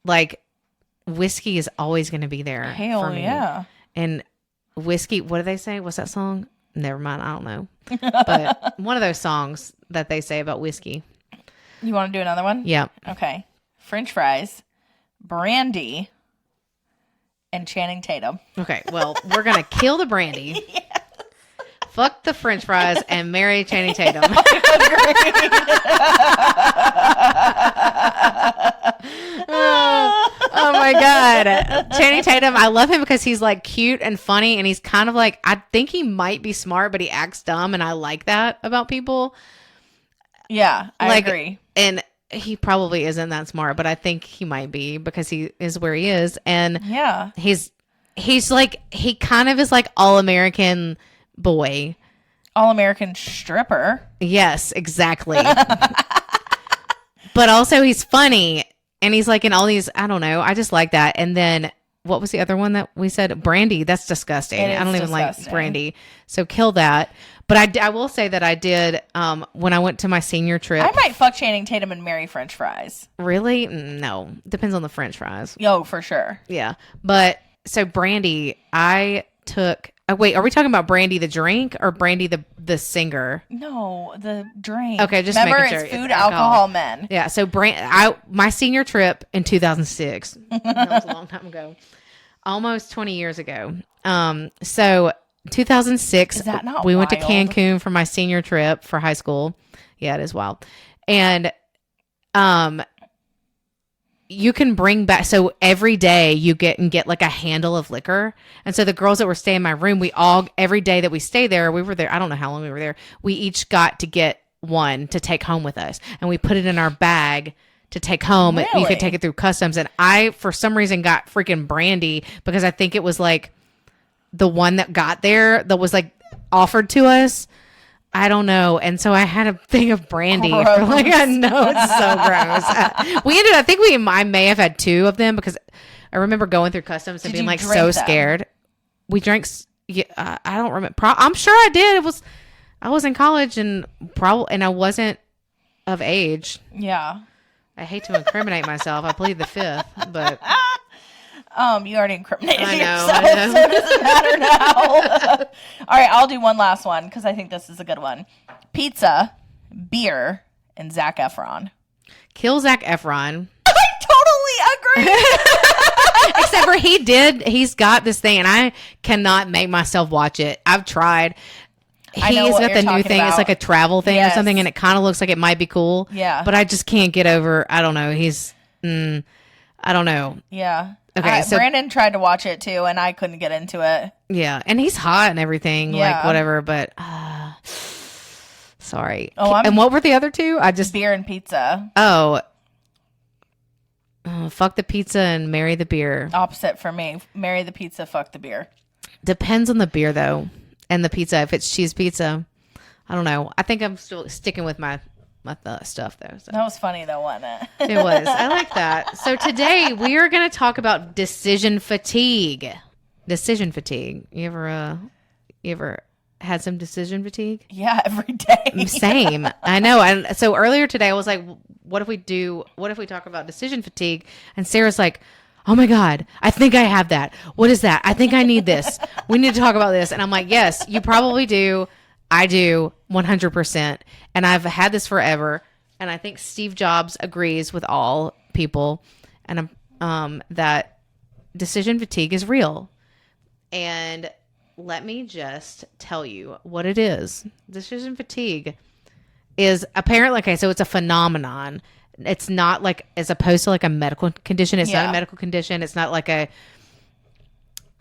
like, whiskey is always gonna be there. Hell for me. yeah. And whiskey, what do they say? What's that song? Never mind, I don't know. But one of those songs that they say about whiskey. You want to do another one? Yeah. Okay. French fries, brandy, and Channing Tatum. Okay. Well, we're gonna kill the brandy. Fuck the French fries and marry Channing Tatum. Oh my god, Channing Tatum! I love him because he's like cute and funny, and he's kind of like, I think he might be smart, but he acts dumb, and I like that about people. Yeah, I Like, agree. And he probably isn't that smart, but I think he might be because he is where he is, and Yeah. he's like, he kind of is like all American boy. All American stripper. Yes, exactly. But also he's funny, and he's like in all these, I don't know, I just like that. And then what was the other one that we said? Brandy. That's disgusting. It is I don't even like disgusting. brandy. So kill that. But I will say that I did, when I went to my senior trip. I might fuck Channing Tatum and marry French fries. Really? No. Depends on the French fries. Yo, for sure. Yeah. But so brandy, I took, oh, wait, are we talking about Brandy the drink or Brandy the singer? No, the drink. Okay, just remember making sure it's it's food, alcohol. alcohol, men. Yeah, so my senior trip in 2006. That was a long time ago. Almost 20 years ago. So 2006, Is that not we went to wild? Cancun for my senior trip for high school. Yeah, it is wild. And you can bring back, so every day you get like a handle of liquor. And so the girls that were staying in my room, every day that we stayed there, we were there, I don't know how long we were there, we each got to get one to take home with us, and we put it in our bag to take home. You Really? could take it through customs, and I for some reason got freaking brandy because I think it was like the one that got there that was like offered to us. I don't know. And so I had a thing of brandy. For like, I know it's so gross. I think I may have had 2 of them because I remember going through customs and being like so scared. We drank. Yeah, I don't remember. I'm sure I did. I was in college and I wasn't of age. Yeah. I hate to incriminate myself. I plead the 5th, but you already incriminated yourself, I know. so it doesn't matter now. All right, I'll do one last one because I think this is a good one. Pizza, beer, and Zac Efron. Kill Zac Efron. I totally agree. Except for he's got this thing, and I cannot make myself watch it. I've tried. He's got the new thing. About. It's like a travel thing or something, and it kind of looks like it might be cool. Yeah. But I just can't get over. I don't know. I don't know. Yeah. Okay. So Brandon tried to watch it too, and I couldn't get into it. Yeah, and he's hot and everything, like whatever. But sorry. Oh, and what were the other 2? Beer and pizza. Oh, fuck the pizza and marry the beer. Opposite for me. Marry the pizza, fuck the beer. Depends on the beer though. And the pizza, if it's cheese pizza, I don't know. I think I'm still sticking with my stuff though. So. That was funny though, wasn't it? It was. I like that. So today we are going to talk about decision fatigue. Decision fatigue. You ever had some decision fatigue? Yeah, every day. Same. I know. And so earlier today I was like, what if we talk about decision fatigue? And Sarah's like, oh my God, I think I have that. What is that? I think I need this. We need to talk about this. And I'm like, yes, you probably do. I do 100%. And I've had this forever. And I think Steve Jobs agrees with all people and that decision fatigue is real. And let me just tell you what it is. Decision fatigue is apparently, okay, so it's a phenomenon. It's not like, as opposed to like a medical condition. It's not a medical condition. It's not like a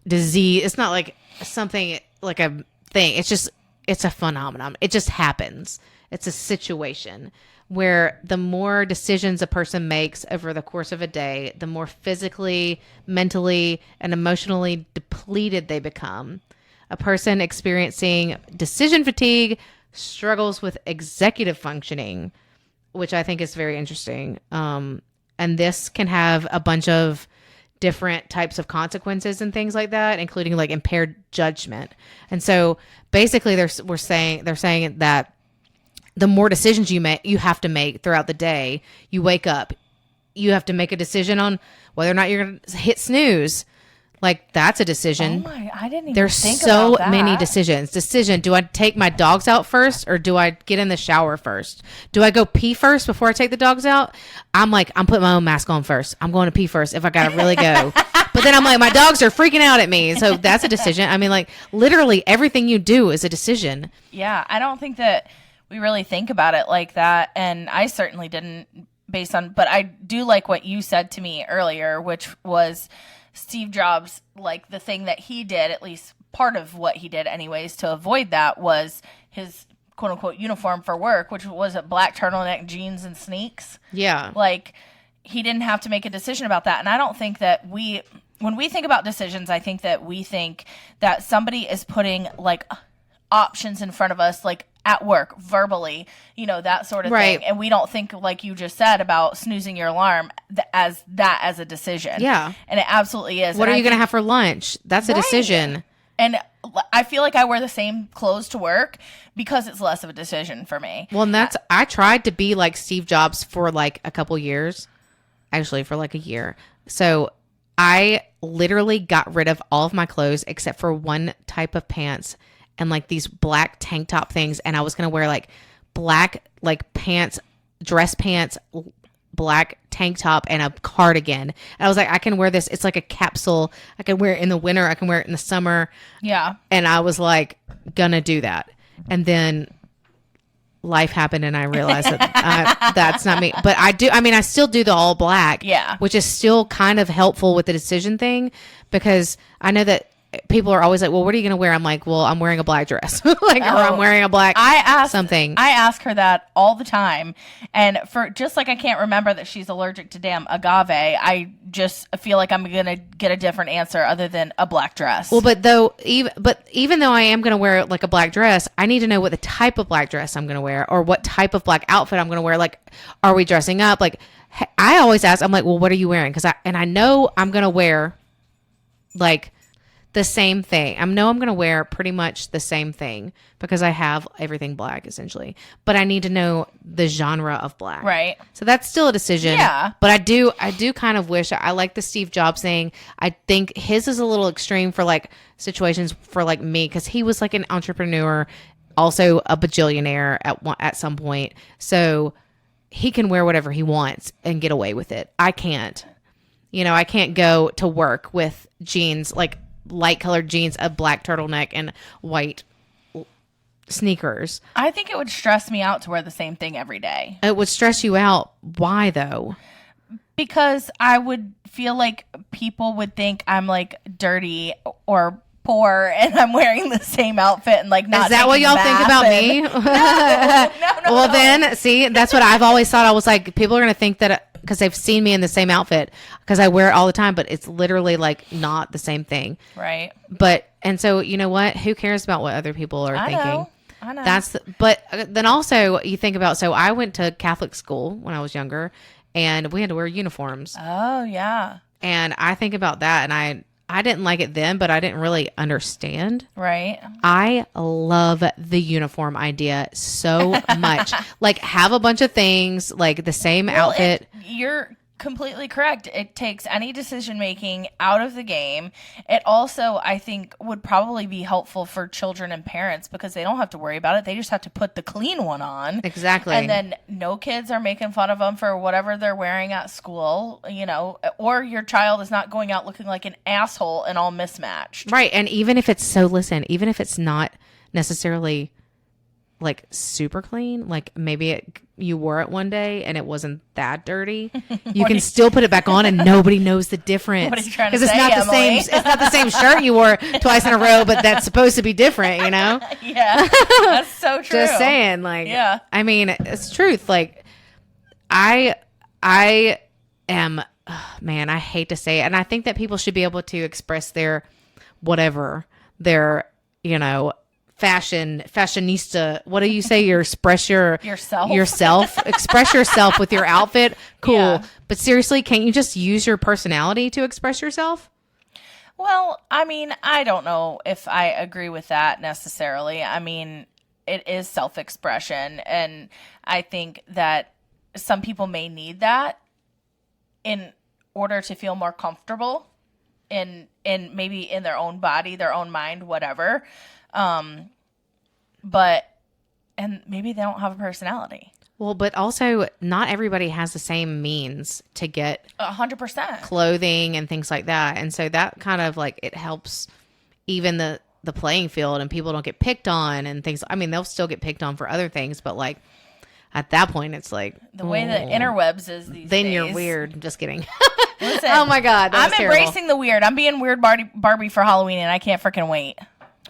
disease. It's not like something like a thing. It's a phenomenon. It just happens. It's a situation where the more decisions a person makes over the course of a day, the more physically, mentally, and emotionally depleted they become. A person experiencing decision fatigue struggles with executive functioning, which I think is very interesting. And this can have a bunch of different types of consequences and things like that, including like impaired judgment. And so basically they're saying that the more decisions you have to make throughout the day, you wake up, you have to make a decision on whether or not you're going to hit snooze. Like, that's a decision. Oh my, I didn't even There's think so about that. many decisions. Do I take my dogs out first or do I get in the shower first? Do I go pee first before I take the dogs out? I'm putting my own mask on first. I'm going to pee first if I got to really go. But then I'm like, my dogs are freaking out at me. So that's a decision. I mean, like, literally everything you do is a decision. Yeah, I don't think that we really think about it like that. And I certainly didn't but I do like what you said to me earlier, which was Steve Jobs, like the thing that he did, at least part of what he did anyways, to avoid that was his quote unquote uniform for work, which was a black turtleneck, jeans, and sneaks. Yeah. Like, he didn't have to make a decision about that. And I don't think that when we think about decisions, I think that we think that somebody is putting like options in front of us, like at work, verbally, that sort of thing. And we don't think, like you just said, about snoozing your alarm as a decision. Yeah. And it absolutely is. What are you going to have for lunch? That's a decision. And I feel like I wear the same clothes to work because it's less of a decision for me. Well, and I tried to be like Steve Jobs for like a couple years, actually for like a year. So I literally got rid of all of my clothes except for one type of pants and like these black tank top things. And I was going to wear like black, like pants, dress pants, black tank top, and a cardigan. And I was like, I can wear this. It's like a capsule. I can wear it in the winter. I can wear it in the summer. Yeah. And I was like, gonna do that. And then life happened and I realized that that's not me. But I still do the all black. Yeah. Which is still kind of helpful with the decision thing, because I know that people are always like, well, what are you going to wear? I'm like, well, I'm wearing a black dress. Or I'm wearing a black something. I ask her that all the time. And for just like I can't remember that she's allergic to damn agave, I just feel like I'm going to get a different answer other than a black dress. Well, but even though I am going to wear like a black dress, I need to know what the type of black dress I'm going to wear or what type of black outfit I'm going to wear. Like, are we dressing up? Like, I always ask, I'm like, well, what are you wearing? I know I'm going to wear like the same thing. I know I'm going to wear pretty much the same thing because I have everything black essentially, but I need to know the genre of black. Right. So that's still a decision. Yeah. But I do kind of wish I like the Steve Jobs thing. I think his is a little extreme for like situations for like me, because he was like an entrepreneur, also a bajillionaire at some point. So he can wear whatever he wants and get away with it. I can't. I can't go to work with jeans, like light colored jeans, a black turtleneck, and white sneakers. I think it would stress me out to wear the same thing every day. It would stress you out. Why though? Because I would feel like people would think I'm like dirty or poor and I'm wearing the same outfit and like not. Is that what y'all think about me? No. Well, then see, that's what I've always thought. I was like, people are going to think that because they've seen me in the same outfit because I wear it all the time, but it's literally like not the same thing. Right. And so you know what? Who cares about what other people are thinking? I know. But then also you think about, so I went to Catholic school when I was younger and we had to wear uniforms. Oh yeah. And I think about that, and I didn't like it then, but I didn't really understand. Right. I love the uniform idea so much. Like, have a bunch of things, like the same outfit. You're completely correct. It takes any decision making out of the game. It also, I think, would probably be helpful for children and parents because they don't have to worry about it. They just have to put the clean one on. Exactly. And then no kids are making fun of them for whatever they're wearing at school, or your child is not going out looking like an asshole and all mismatched. Right. And even if it's even if it's not necessarily like super clean, like maybe you wore it one day and it wasn't that dirty, you can still put it back on and nobody knows the difference. What are you trying to say, Emily? It's not the same shirt you wore twice in a row, but that's supposed to be different, Yeah, that's so true. Just saying, like, yeah. I mean, it's truth. Like, I am, man, I hate to say it, and I think that people should be able to express their fashionista. What do you say? Express yourself. Express yourself with your outfit. Cool. Yeah. But seriously, can't you just use your personality to express yourself? Well, I mean, I don't know if I agree with that necessarily. I mean, it is self-expression, and I think that some people may need that in order to feel more comfortable in maybe in their own body, their own mind, whatever. And maybe they don't have a personality. Well, but also not everybody has the same means to get 100% clothing and things like that. And so that kind of like, it helps even the playing field, and people don't get picked on and things. I mean, they'll still get picked on for other things, but like at that point it's like the way the interwebs is these then days. You're weird. Just kidding. Listen, oh my God. I'm embracing the weird. I'm being weird Barbie for Halloween and I can't freaking wait.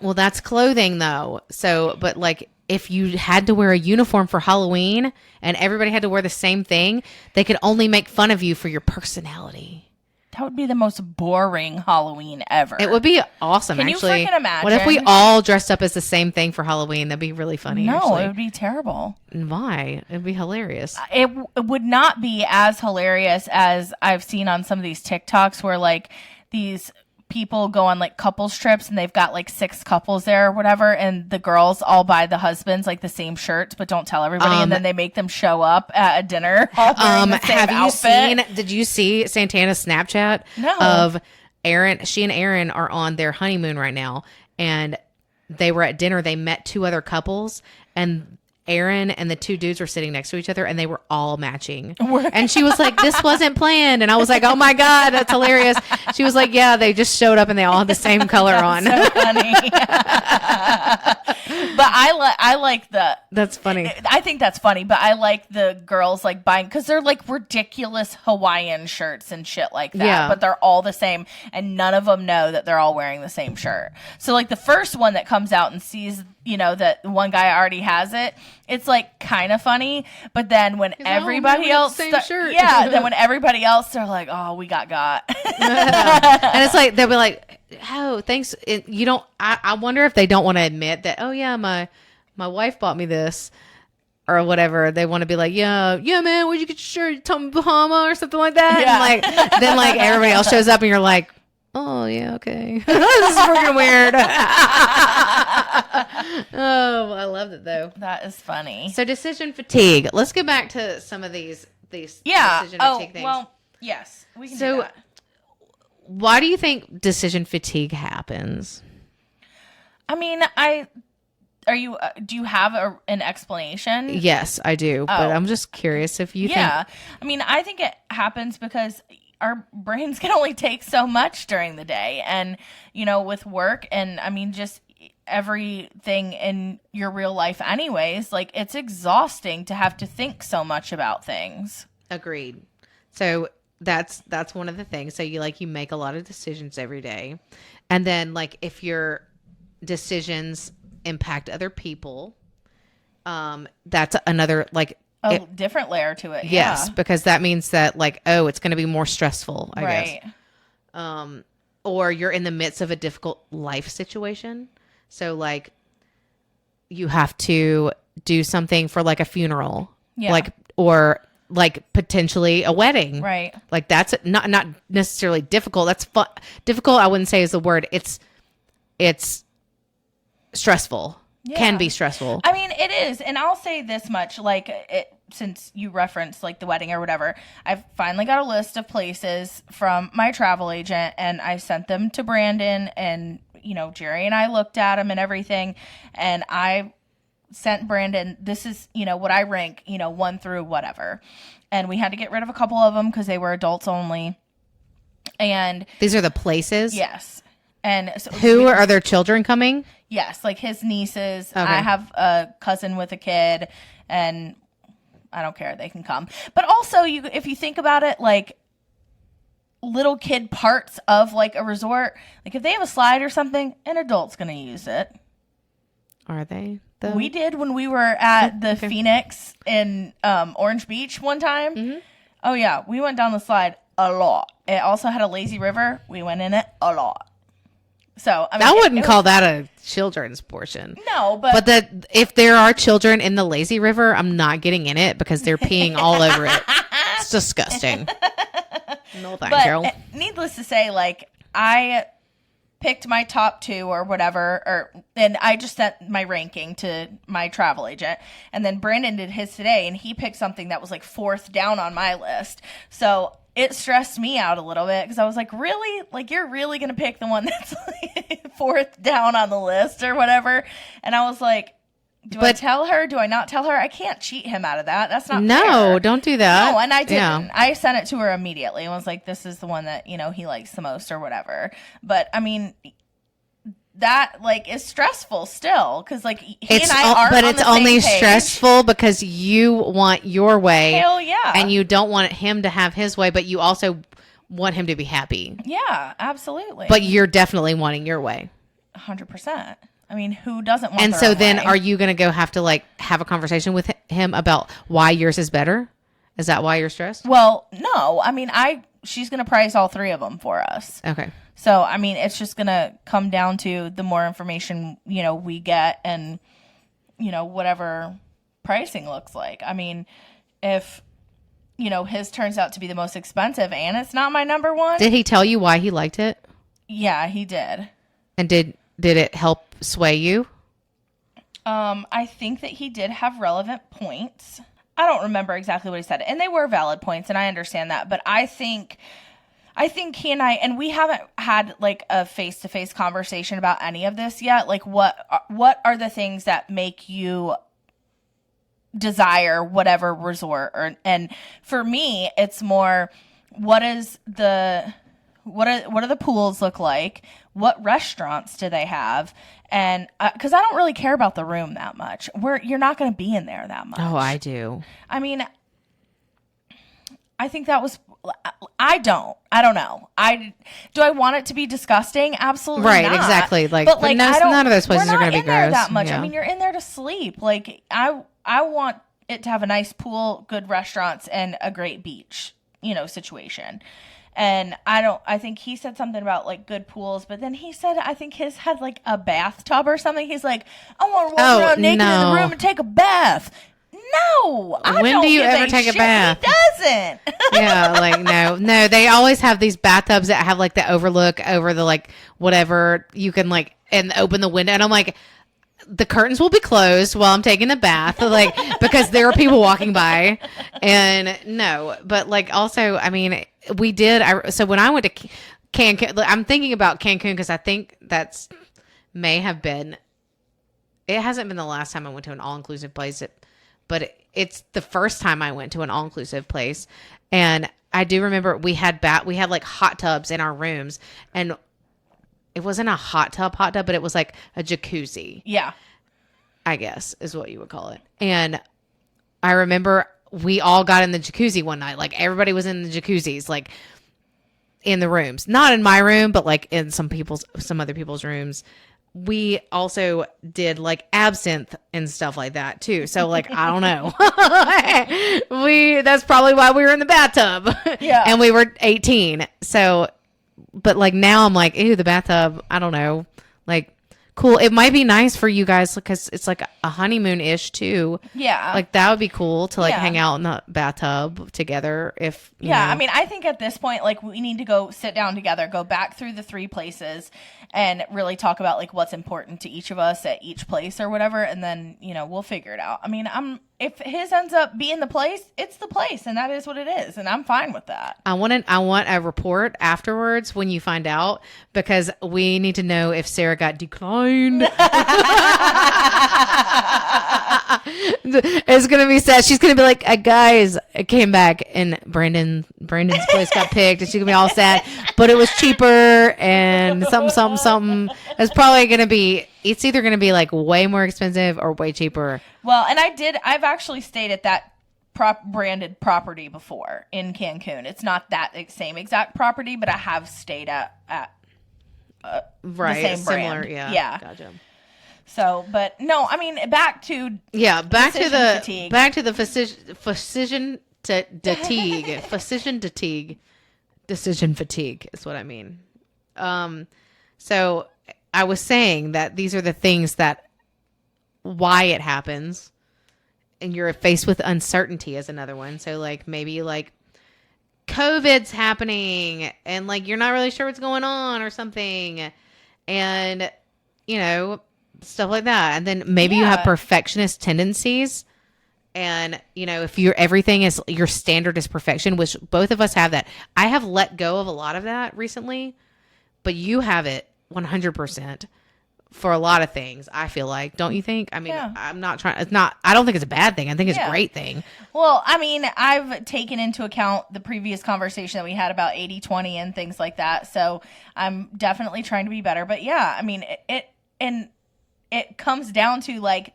Well, that's clothing though. So, but like if you had to wear a uniform for Halloween and everybody had to wear the same thing, they could only make fun of you for your personality. That would be the most boring Halloween ever. It would be awesome, Can actually. you freaking imagine? What if we all dressed up as the same thing for Halloween? That'd be really funny. No, actually. It would be terrible. Why? It'd be hilarious. It would not be as hilarious as I've seen on some of these TikToks where like these people go on like couples trips and they've got like 6 couples there or whatever, and the girls all buy the husbands like the same shirts but don't tell everybody, and then they make them show up at a dinner all wearing the same outfit. Did you see Santana's Snapchat? No. Of Aaron? She and Aaron are on their honeymoon right now, and they were at dinner. They met 2 other couples, and Aaron and the 2 dudes were sitting next to each other, and they were all matching. And she was like, "This wasn't planned." And I was like, "Oh my God, that's hilarious." She was like, "Yeah, they just showed up and they all had the same color on." So funny. But But I like the. That's funny. I think that's funny, but I like the girls like buying because they're like ridiculous Hawaiian shirts and shit like that. Yeah. But they're all the same, and none of them know that they're all wearing the same shirt. So like the first one that comes out and sees, that one guy already has it, it's like kind of funny. But then when everybody else, same shirt. then when everybody else, they're like, oh, we got. And it's like they'll be like, oh, thanks. You don't. I wonder if they don't want to admit that. Oh yeah, my wife bought me this or whatever. They want to be like, yeah, man, where'd you get your shirt? Tommy Bahama or something like that. Yeah. And then everybody else shows up and you're like, oh yeah, okay. This is freaking weird. Oh, I loved it though. That is funny. So decision fatigue. Let's get back to some of these decision fatigue things. Well, yes, we can do So that. why do you think decision fatigue happens? I mean, do you have an explanation? Yes, I do. But I'm just curious if you think. I mean, I think it happens because our brains can only take so much during the day. And, with work and, I mean, just everything in your real life anyways, like, it's exhausting to have to think so much about things. Agreed. So that's one of the things. So you make a lot of decisions every day. And then if your decisions impact other people, that's another different layer to it. Yes, because that means that it's going to be more stressful, I right. guess. Or you're in the midst of a difficult life situation. So you have to do something for a funeral. Yeah. Or potentially a wedding. Right. That's not necessarily difficult. That's fun. Difficult, I wouldn't say is the word. It's stressful. Yeah. Can be stressful. I mean, it is. And I'll say this much, since you referenced the wedding or whatever, I've finally got a list of places from my travel agent and I sent them to Brandon and, Jerry and I looked at them and everything. And I sent Brandon, this is, what I rank, 1 through whatever. And we had to get rid of a couple of them because they were adults only. And these are the places? Yes. And so are their children coming? Yes, his nieces. Okay. I have a cousin with a kid, and I don't care. They can come. But also, if you think about it, little kid parts of a resort, if they have a slide or something, an adult's going to use it. Are they? Though? We did when we were at the Phoenix in Orange Beach one time. Mm-hmm. Oh, yeah. We went down the slide a lot. It also had a lazy river. We went in it a lot. So I mean, I wouldn't call that a children's portion. No, but if there are children in the lazy river, I'm not getting in it because they're peeing all over it. It's disgusting. No thanks, Carol. Needless to say, I picked my top 2 or whatever, and I just sent my ranking to my travel agent, and then Brandon did his today, and he picked something that was 4th down on my list. So it stressed me out a little bit because I was like, really? You're really going to pick the one that's 4th down on the list or whatever? And I was like, do I tell her? Do I not tell her? I can't cheat him out of that. That's not fair. No, don't do that. No, and I didn't. Yeah. I sent it to her immediately and was like, this is the one that, he likes the most or whatever. But, I mean, that is stressful still because he and I are, but it's only page. Stressful because you want your way. Hell yeah, and you don't want him to have his way, but you also want him to be happy. Yeah, absolutely. But you're definitely wanting your way. 100%. I mean, who doesn't want? And their so own then, way? are you going to go have to have a conversation with him about why yours is better? Is that why you're stressed? Well, no. I mean, she's going to price all 3 of them for us. Okay. So, I mean, it's just going to come down to the more information, we get and, whatever pricing looks like. I mean, if, his turns out to be the most expensive and it's not my number 1. Did he tell you why he liked it? Yeah, he did. And did it help sway you? I think that he did have relevant points. I don't remember exactly what he said. And they were valid points, and I understand that. But I think he and I, and we haven't had a face-to-face conversation about any of this yet. What are the things that make you desire whatever resort? And for me, it's more, what is the What are the pools look like? What restaurants do they have? And because I don't really care about the room that much. You're not going to be in there that much. Oh, I do. I mean, I think that was. I don't know. Do I want it to be disgusting? Absolutely Right, not. Exactly. Like, but like, none of those places are going to be there gross. that much. Yeah. I mean, you're in there to sleep. Like, I want it to have a nice pool, good restaurants, and a great beach, situation. And I think he said something about like good pools, but then he said, I think his had like a bathtub or something. He's like, I want to walk around naked in the room and take a bath. No, when do you ever take a bath? He doesn't. Yeah, like no. They always have these bathtubs that have like the overlook over the like whatever you can like and open the window. And I'm like, the curtains will be closed while I'm taking a bath, like because there are people walking by. And no, but like also, I mean, we did. So when I went to Cancun, I'm thinking about Cancun because I think that's may have been. It hasn't been the last time I went to an all-inclusive place. But it's the first time I went to an all-inclusive place. And I do remember we had like hot tubs in our rooms. And it wasn't a hot tub, but it was like a jacuzzi. Yeah. I guess is what you would call it. And I remember we all got in the jacuzzi one night. Like everybody was in the jacuzzis, like in the rooms. Not in my room, but like in some other people's rooms. We also did like absinthe and stuff like that too. So like, I don't know. That's probably why we were in the bathtub. Yeah. And we were 18. So, but like now I'm like, ew, the bathtub. I don't know. Like, cool. It might be nice for you guys because it's like a honeymoon-ish too. Yeah. Like that would be cool to like hang out in the bathtub together if you know. I mean, I think at this point, like we need to go sit down together, go back through the 3 places and really talk about like what's important to each of us at each place or whatever. And then, we'll figure it out. I mean, if his ends up being the place, it's the place and that is what it is. And I'm fine with that. I want a report afterwards when you find out because we need to know if Sarah got declined. It's going to be sad. She's going to be like, guys, I came back and Brandon's place got picked and she's going to be all sad, but it was cheaper and something. It's probably going to be, it's either going to be like way more expensive or way cheaper. Well, and I've actually stayed at that branded property before in Cancun. It's not that same exact property, but I have stayed at right, the same similar, brand. yeah. Gotcha. So, but no, I mean, back to physician decision fatigue is what I mean. So I was saying that these are the things that why it happens, and you're faced with uncertainty is another one. So like maybe like COVID's happening and like you're not really sure what's going on or something, and stuff like that. And then maybe you have perfectionist tendencies. And, if everything is your standard is perfection, which both of us have that. I have let go of a lot of that recently, but you have it 100% for a lot of things. I feel like, don't you think? I mean, I'm not trying, I don't think it's a bad thing. I think it's a great thing. Well, I mean, I've taken into account the previous conversation that we had about 80-20 and things like that. So I'm definitely trying to be better, but I mean, it comes down to like,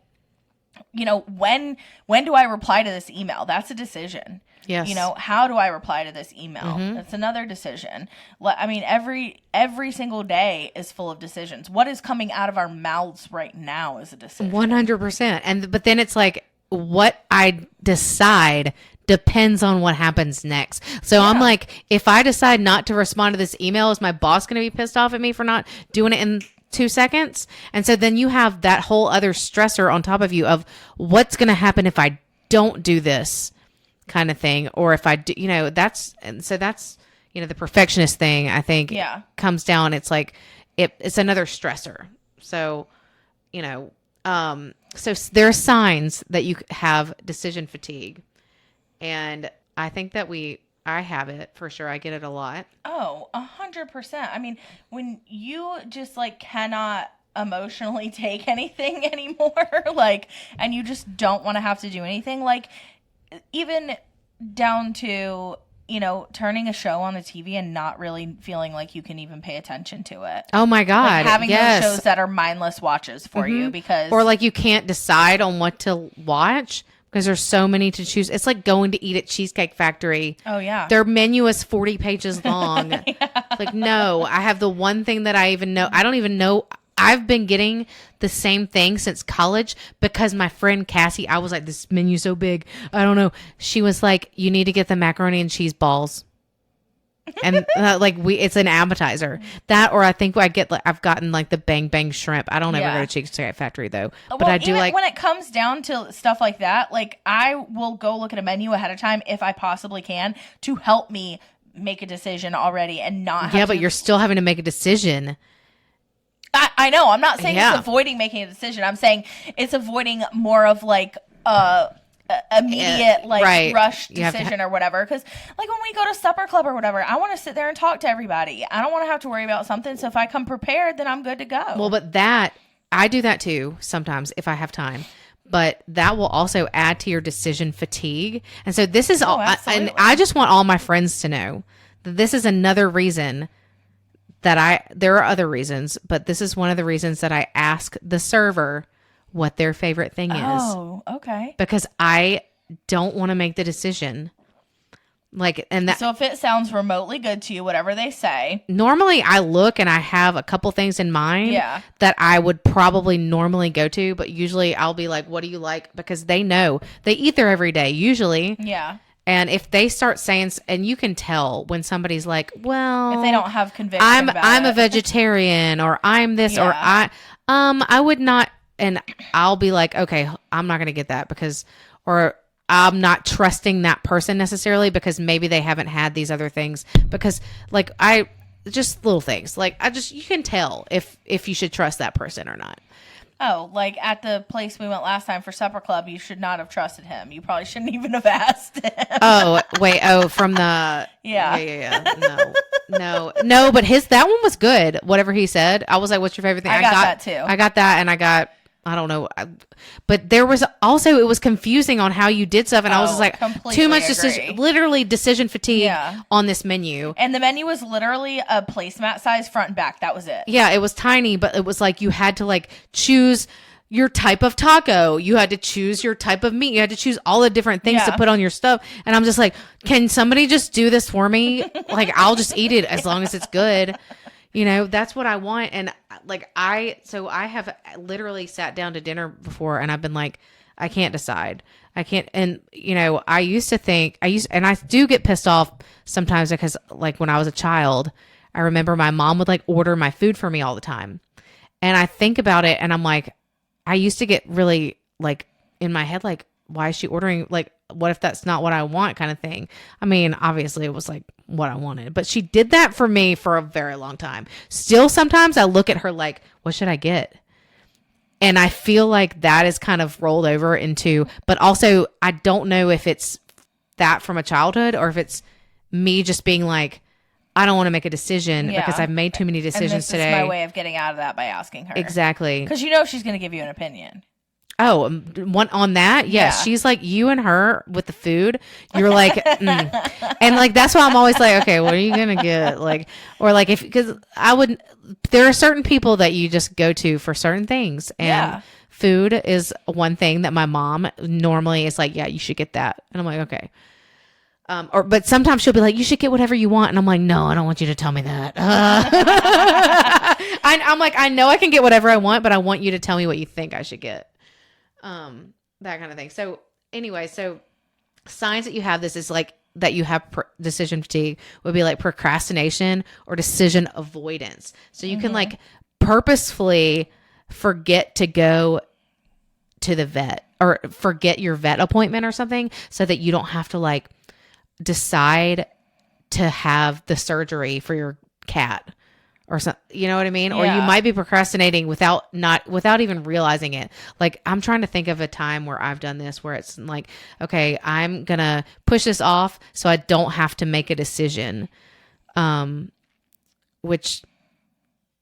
when do I reply to this email? That's a decision. Yes. How do I reply to this email? Mm-hmm. That's another decision. I mean, every single day is full of decisions. What is coming out of our mouths right now is a decision. 100%. But then it's like what I decide depends on what happens next. So I'm like, if I decide not to respond to this email, is my boss going to be pissed off at me for not doing it in 2 seconds? And so then you have that whole other stressor on top of you of what's going to happen if I don't do this kind of thing, or if I do, that's the perfectionist thing, I think comes down. It's like, it's another stressor. So, so there are signs that you have decision fatigue. And I think that I have it for sure. I get it a lot. Oh, 100%. I mean, when you just like cannot emotionally take anything anymore, like, and you just don't want to have to do anything, like even down to turning a show on the TV and not really feeling like you can even pay attention to it. Oh my God. Like having yes. those shows that are mindless watches for you because. Or like you can't decide on what to watch because there's so many to choose. It's like going to eat at Cheesecake Factory. Oh, yeah. Their menu is 40 pages long. Yeah. Like, no, I have the one thing that I even know. I don't even know. I've been getting the same thing since college because my friend Cassie, I was like, this menu's so big. I don't know. She was like, you need to get the macaroni and cheese balls. And it's an appetizer. That, or I think I've gotten like the bang bang shrimp. I don't ever go to Cheesecake Factory though, but I do like when it comes down to stuff like that. Like I will go look at a menu ahead of time if I possibly can to help me make a decision already and not. Yeah, but you're still having to make a decision. I know. I'm not saying it's avoiding making a decision. I'm saying it's avoiding more of like immediate rush decision or whatever. Because like when we go to supper club or whatever, I want to sit there and talk to everybody. I don't want to have to worry about something. So if I come prepared, then I'm good to go. Well, but I do that too sometimes if I have time. But that will also add to your decision fatigue. And so this is and I just want all my friends to know that this is another reason there are other reasons, but this is one of the reasons that I ask the server what their favorite thing is. Oh, okay. Because I don't want to make the decision. So if it sounds remotely good to you, whatever they say. Normally I look and I have a couple things in mind that I would probably normally go to, but usually I'll be like, what do you like? Because they know they eat there every day, usually. Yeah. And if they start saying, and you can tell when somebody's like, well, if they don't have conviction, I'm a vegetarian or I'm this or I would not. And I'll be like, okay, I'm not going to get that or I'm not trusting that person necessarily because maybe they haven't had these other things because just little things you can tell if you should trust that person or not. Oh, like at the place we went last time for supper club, you should not have trusted him. You probably shouldn't even have asked him. Oh, wait. Oh, from the... Yeah. No, but that one was good. Whatever he said. I was like, what's your favorite thing? I got that too. I got that and I don't know. But there was also, it was confusing on how you did stuff. And I was just like, too much decision fatigue on this menu. And the menu was literally a placemat size front and back. That was it. Yeah, it was tiny, but it was like you had to choose your type of taco. You had to choose your type of meat. You had to choose all the different things to put on your stuff. And I'm just like, can somebody just do this for me? I'll just eat it as long as it's good. That's what I want. And I have literally sat down to dinner before and I've been like, I can't decide. I can't. And, I used to think and I do get pissed off sometimes because when I was a child, I remember my mom would order my food for me all the time. And I think about it and I'm like, I used to get really in my head, why is she ordering? What if that's not what I want kind of thing? I mean, obviously it was what I wanted, but she did that for me for a very long time. Still, sometimes I look at her what should I get? And I feel like that is kind of rolled over into, but also I don't know if it's that from a childhood or if it's me just being I don't want to make a decision because I've made too many decisions today. This is my way of getting out of that by asking her. Exactly. Because she's going to give you an opinion. Oh, one on that? Yes. Yeah. She's like you and her with the food. You're like, and that's why I'm always like, okay, what are you going to get? Because there are certain people that you just go to for certain things. And food is one thing that my mom normally is like, yeah, you should get that. And I'm like, okay. But sometimes she'll be like, you should get whatever you want. And I'm like, no, I don't want you to tell me that. I'm like, I know I can get whatever I want, but I want you to tell me what you think I should get. That kind of thing. So anyway, signs that you have this is that you have decision fatigue would be procrastination or decision avoidance. So you can purposefully forget to go to the vet or forget your vet appointment or something so that you don't have to decide to have the surgery for your cat or something, you know what I mean? Yeah. Or you might be procrastinating without even realizing it. I'm trying to think of a time where I've done this where it's okay, I'm going to push this off so I don't have to make a decision. Which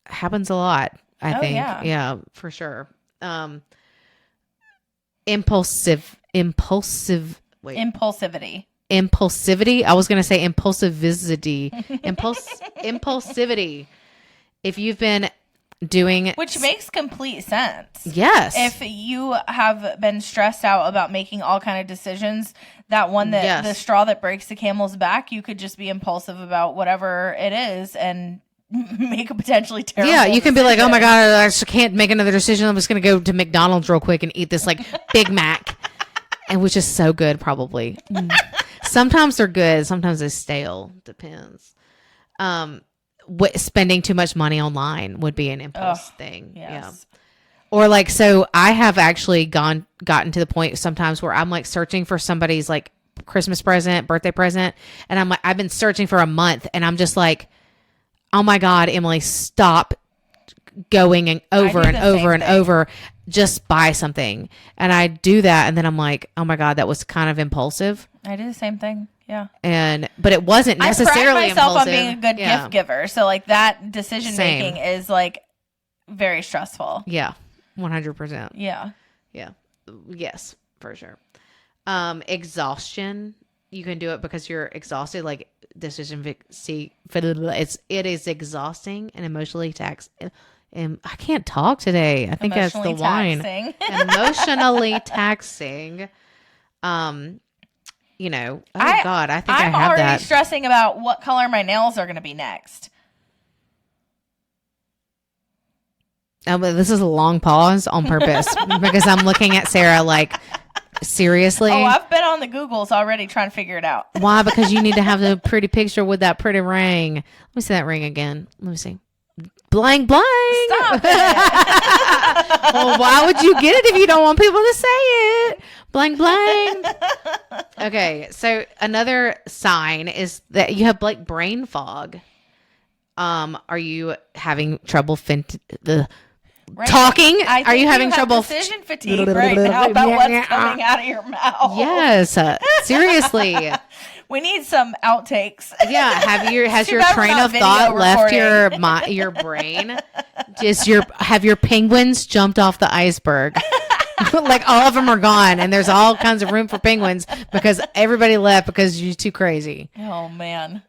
happens a lot, I think. Yeah, for sure. Impulsivity. impulsivity. I was going to say impulsivity. Impulsivity. If you've been doing, which makes complete sense. Yes. If you have been stressed out about making all kind of decisions, that one that Yes. the straw that breaks the camel's back, you could just be impulsive about whatever it is and make a potentially terrible Yeah, you can be like, oh decision. my God, I just can't make another decision. I'm just going to go to McDonald's real quick and eat this like Big Mac. And which is so good, probably. Sometimes they're good. Sometimes they're stale. Depends. Spending too much money online would be an impulse thing. Yes. Yeah. Or like, so I have actually gotten to the point sometimes where I'm like searching for somebody's like Christmas present, birthday present. And I'm like, I've been searching for a month and I'm just like, oh my God, Emily, stop going and over and over and over. Just buy something. And I do that. And then I'm like, oh my God, that was kind of impulsive. I do the same thing. Yeah. But it wasn't necessarily I pride myself impulsive. on being a good gift giver. So like that decision Same. making is like very stressful. Yeah. 100%. Yeah. Yeah. Yes, for sure. Exhaustion. You can do it because you're exhausted. Like it is exhausting and emotionally taxing. And I can't talk today. I think that's the wine. Emotionally taxing. You know, God, I think I have I'm already that. stressing about what color my nails are going to be next. But this is a long pause on purpose because I'm looking at Sarah like, seriously? Oh, I've been on the Googles already trying to figure it out. Why? Because you need to have the pretty picture with that pretty ring. Let me see that ring again. Let me see. Blank, blank. Stop it. Well, why would you get it if you don't want people to say it? Blank, blank. Okay, so another sign is that you have like brain fog. Are you having trouble talking? Are you having trouble? Decision fatigue right now about what's coming out of your mouth. Yes, seriously. We need some outtakes. Yeah, has Too your bad we're train not of video thought left recording. your brain? Have your penguins jumped off the iceberg? Like all of them are gone, and there's all kinds of room for penguins because everybody left because you're too crazy. Oh man.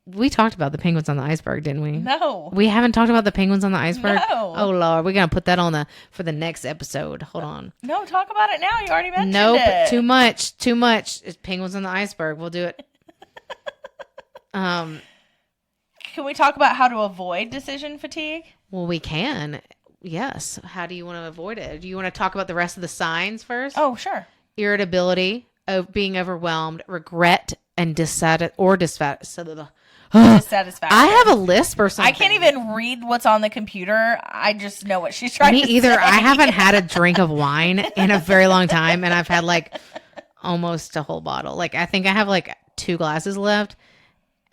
We talked about the penguins on the iceberg, didn't we? No. We haven't talked about the penguins on the iceberg? No. Oh, Lord. We're going to put that on for the next episode. Hold on. No, talk about it now. You already mentioned Nope. it. Too much. Too much. It's penguins on the iceberg. We'll do it. Can we talk about how to avoid decision fatigue? Well, we can. Yes. How do you want to avoid it? Do you want to talk about the rest of the signs first? Oh, sure. Irritability, being overwhelmed, regret, and dissatisfaction. Dissatisfaction. I have a lisp or something. I can't even read what's on the computer. I just know what she's trying Me to either. say. I haven't had a drink of wine in a very long time, and I've had like almost a whole bottle. Like I think I have like 2 glasses left,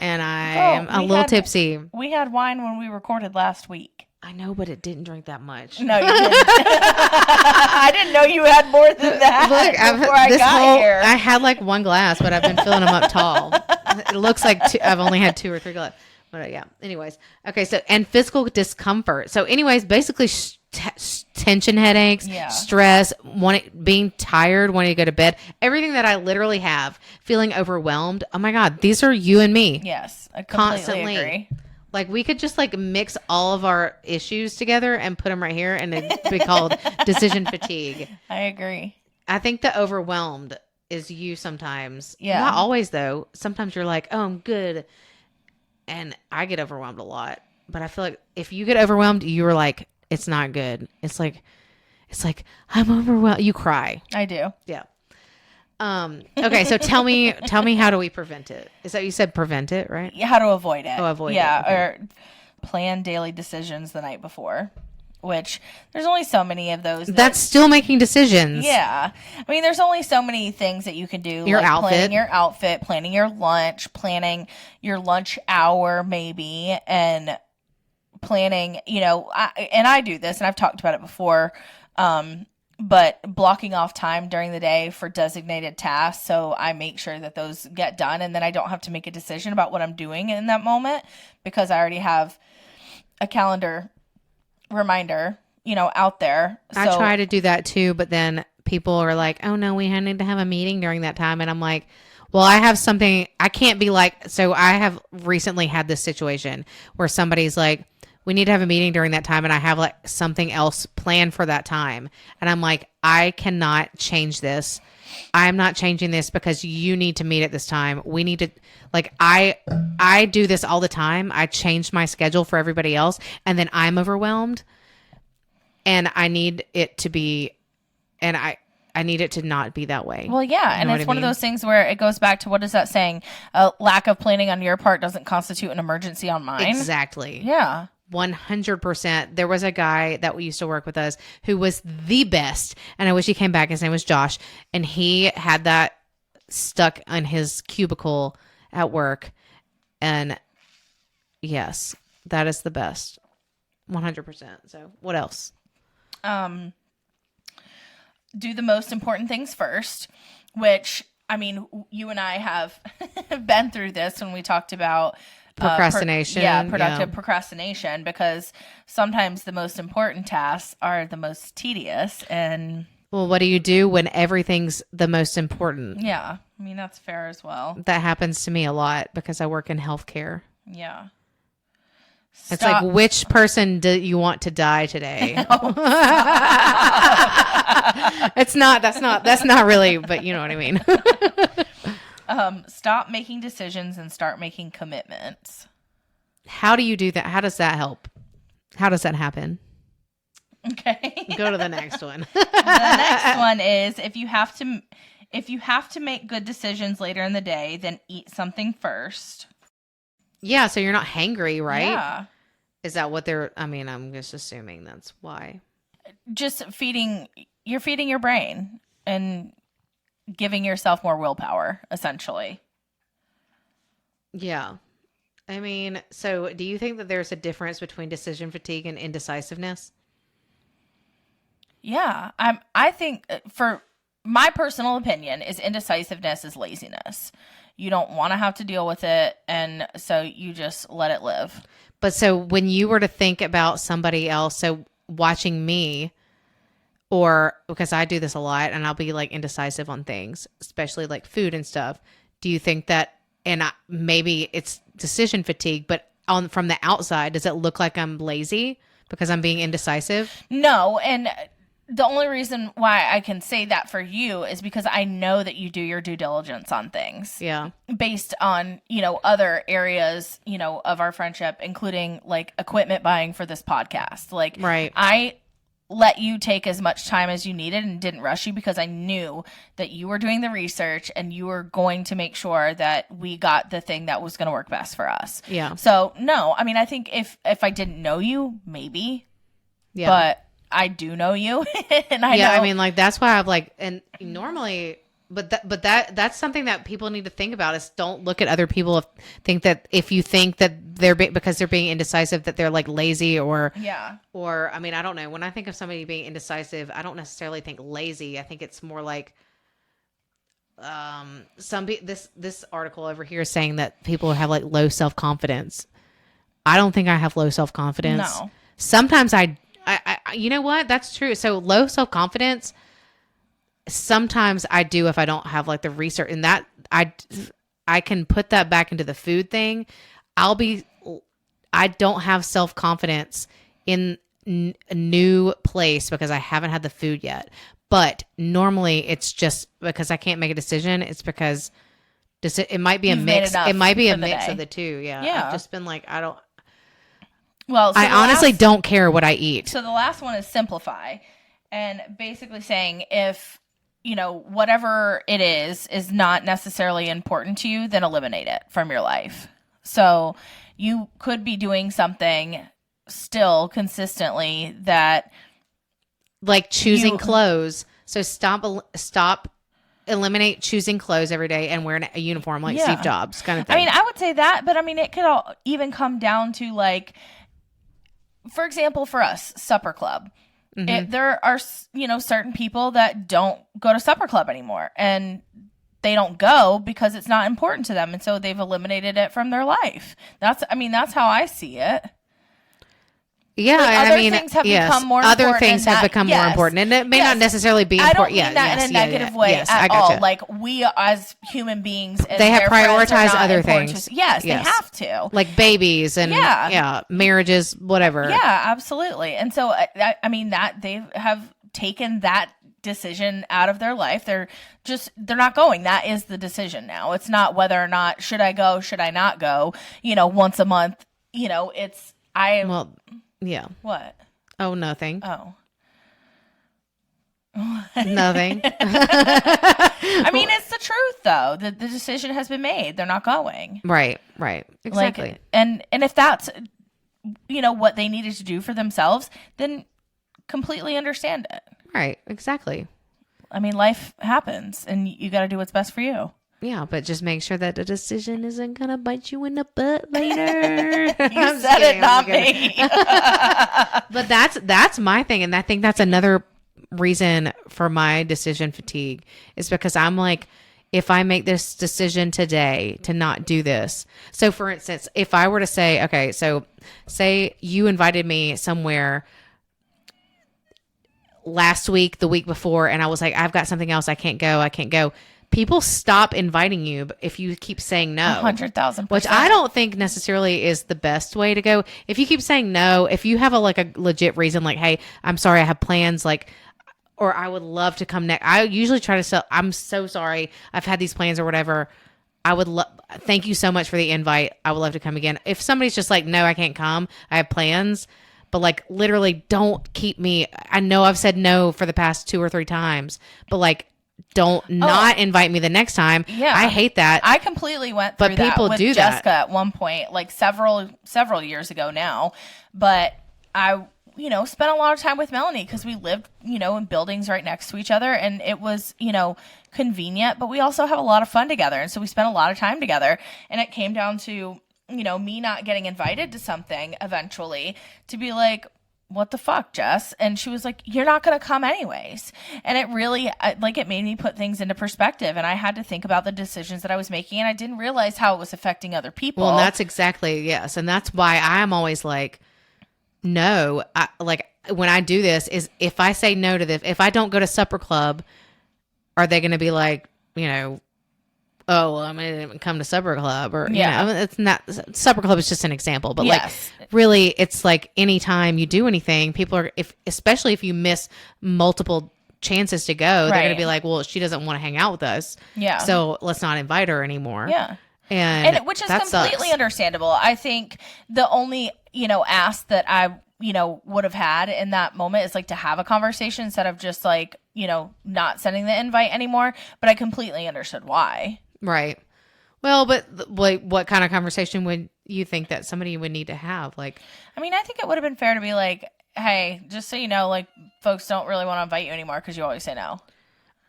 and I am a little tipsy. We had wine when we recorded last week. I know, but it didn't drink that much. No, you didn't. I didn't know you had more than that. Look, before I got here. I had like 1 glass, but I've been filling them up tall. It looks like I've only had 2 or 3 glasses. But yeah. Anyways, okay. So and physical discomfort. So, anyways, basically tension headaches, stress, being tired, wanting to go to bed. Everything that I literally have, feeling overwhelmed. Oh my God, these are you and me. Yes, I completely agree. Like we could just like mix all of our issues together and put them right here, and it'd be called decision fatigue. I agree. I think the overwhelmed is you sometimes. Yeah. Not always though. Sometimes you're like, oh, I'm good. And I get overwhelmed a lot. But I feel like if you get overwhelmed, you're like, it's not good. It's like I'm overwhelmed. You cry. I do. Yeah. Okay. So tell me how do we prevent it? Is that you said prevent it, right? How to avoid it. Oh, avoid it. Yeah. Okay. Or plan daily decisions the night before, which there's only so many of those. That's still making decisions. Yeah. I mean, there's only so many things that you can do. Your like outfit. Planning your outfit, planning your lunch, planning your lunch hour maybe, and planning, and I do this, and I've talked about it before, but blocking off time during the day for designated tasks. So I make sure that those get done, and then I don't have to make a decision about what I'm doing in that moment because I already have a calendar reminder, out there. I try to do that too, but then people are like, oh no, we need to have a meeting during that time. And I'm like, Well, I have something, I can't be like, so I have recently had this situation where somebody's like, we need to have a meeting during that time. And I have like something else planned for that time. And I'm like, I cannot change this. I'm not changing this because you need to meet at this time. We need to, like, I do this all the time. I change my schedule for everybody else and then I'm overwhelmed and I need it to be, and I need it to not be that way. Well, yeah, and it's one of those things where it goes back to, what is that saying? A lack of planning on your part doesn't constitute an emergency on mine. Exactly. Yeah. 100%. There was a guy that we used to work with us who was the best, and I wish he came back. His name was Josh, and he had that stuck on his cubicle at work. And yes, that is the best. 100%. So what else? Do the most important things first, which, I mean, you and I have been through this when we talked about procrastination. Productive procrastination, because sometimes the most important tasks are the most tedious. And well, what do you do when everything's the most important? Yeah, I mean, that's fair as well. That happens to me a lot because I work in healthcare. Yeah. It's like, which person do you want to die today? That's not really, but you know what I mean. Stop making decisions and start making commitments. How do you do that? How does that help? How does that happen? Okay. Go to the next one. The next one is, if you have to make good decisions later in the day, then eat something first. Yeah, so you're not hangry, right? Yeah. Is that what I'm just assuming that's why. Just you're feeding your brain and giving yourself more willpower, essentially. Yeah. I mean, so do you think that there's a difference between decision fatigue and indecisiveness? Yeah. I think, for my personal opinion, is indecisiveness is laziness. You don't want to have to deal with it, and so you just let it live. But so when you were to think about somebody else, so watching me, or because I do this a lot and I'll be like indecisive on things, especially like food and stuff. Do you think that, and maybe it's decision fatigue, but from the outside, does it look like I'm lazy because I'm being indecisive? No. And the only reason why I can say that for you is because I know that you do your due diligence on things. Yeah. Based on, other areas, of our friendship, including like equipment buying for this podcast. Like, right. I let you take as much time as you needed and didn't rush you because I knew that you were doing the research and you were going to make sure that we got the thing that was going to work best for us. Yeah. So no, I mean, I think if I didn't know you, maybe, yeah, but I do know you. And I know. I mean, like, that's why I've like, and normally, but that's something that people need to think about, is don't look at other people if you think that because they're being indecisive, that they're like lazy or I mean, I don't know. When I think of somebody being indecisive, I don't necessarily think lazy. I think it's more like, this article over here is saying that people have like low self-confidence. I don't think I have low self-confidence. No. Sometimes I you know what? That's true. So low self-confidence, sometimes I do if I don't have like the research, and that I can put that back into the food thing. I don't have self-confidence in a new place because I haven't had the food yet. But normally it's just because I can't make a decision. It's because it might be a mix. It might be a mix of the two. Yeah. I've just been like, Well, so I honestly don't care what I eat. So the last one is simplify, and basically saying, if whatever it is not necessarily important to you, then eliminate it from your life. So you could be doing something still consistently that, like choosing clothes. So eliminate choosing clothes every day and wearing a uniform like Steve Jobs kind of thing. I mean, I would say that, but I mean, it could even come down to, like, for example, for us, supper club. Mm-hmm. There are, certain people that don't go to supper club anymore, and they don't go because it's not important to them. And so they've eliminated it from their life. That's how I see it. Yeah, Like, and other I mean, things have yes, become more other important things than have that. become more Yes. important, and it may Yes. not necessarily be I don't important. mean that in a negative way yes, I at gotcha. all. Like, we as human beings, and They have their friends are prioritized not other important things. to us. Yes, Yes. they have to. Like babies and marriages, whatever. Yeah, absolutely. And so, I mean, that they have taken that decision out of their life. They're not going. That is the decision now. It's not whether or not should I go, should I not go, once a month. Well, yeah. What? Oh, nothing. Oh. Nothing. I mean, it's the truth, though. The decision has been made. They're not going. Right. Exactly. Like, and if that's, what they needed to do for themselves, then completely understand it. Right. Exactly. I mean, life happens, and you got to do what's best for you. Yeah, but just make sure that the decision isn't gonna bite you in the butt later. You said it, not me. But that's my thing, and I think that's another reason for my decision fatigue is because I'm like, if I make this decision today to not do this. So for instance, if I were to say, okay, so say you invited me somewhere last week, the week before, and I was like, I've got something else, I can't go. People stop inviting you if you keep saying no. 100,000%. Which I don't think necessarily is the best way to go. If you keep saying no, if you have a legit reason, like, hey, I'm sorry, I have plans, or I would love to come next. I usually try to say, I'm so sorry, I've had these plans or whatever. I would thank you so much for the invite. I would love to come again. If somebody's just like, no, I can't come, I have plans, but literally don't keep me. I know I've said no for the past 2 or 3 times, but don't not invite me the next time. Yeah. I hate that. I completely went through that with Jessica at one point, several years ago now. But I, spent a lot of time with Melanie because we lived, in buildings right next to each other, and it was, convenient, but we also have a lot of fun together. And so we spent a lot of time together, and it came down to, me not getting invited to something eventually to be like, what the fuck, Jess? And she was like, you're not going to come anyways. And it really, it made me put things into perspective. And I had to think about the decisions that I was making. And I didn't realize how it was affecting other people. Well, that's exactly, yes. And that's why I'm always like, no, when I do this is if I say no to this, if I don't go to supper club, are they going to be like, oh, well, I'm going to come to supper club or, it's not, supper club is just an example, but really it's like anytime you do anything, people are, especially if you miss multiple chances to go, they're going to be like, well, she doesn't want to hang out with us. Yeah. So let's not invite her anymore. Yeah. And which is completely understandable. I think the only, ask that I, would have had in that moment is to have a conversation instead of just not sending the invite anymore. But I completely understood why. Right. Well, but what kind of conversation would you think that somebody would need to have? I mean, I think it would have been fair to be like, hey, just so you know, folks don't really want to invite you anymore because you always say no.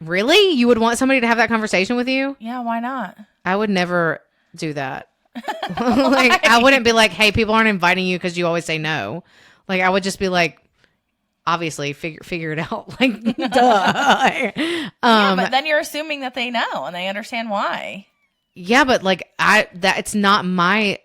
Really? You would want somebody to have that conversation with you? Yeah, why not? I would never do that. I wouldn't be like, hey, people aren't inviting you because you always say no. I would just be like, obviously figure it out. Duh. Yeah, but then you're assuming that they know and they understand why. Yeah, but it's not my,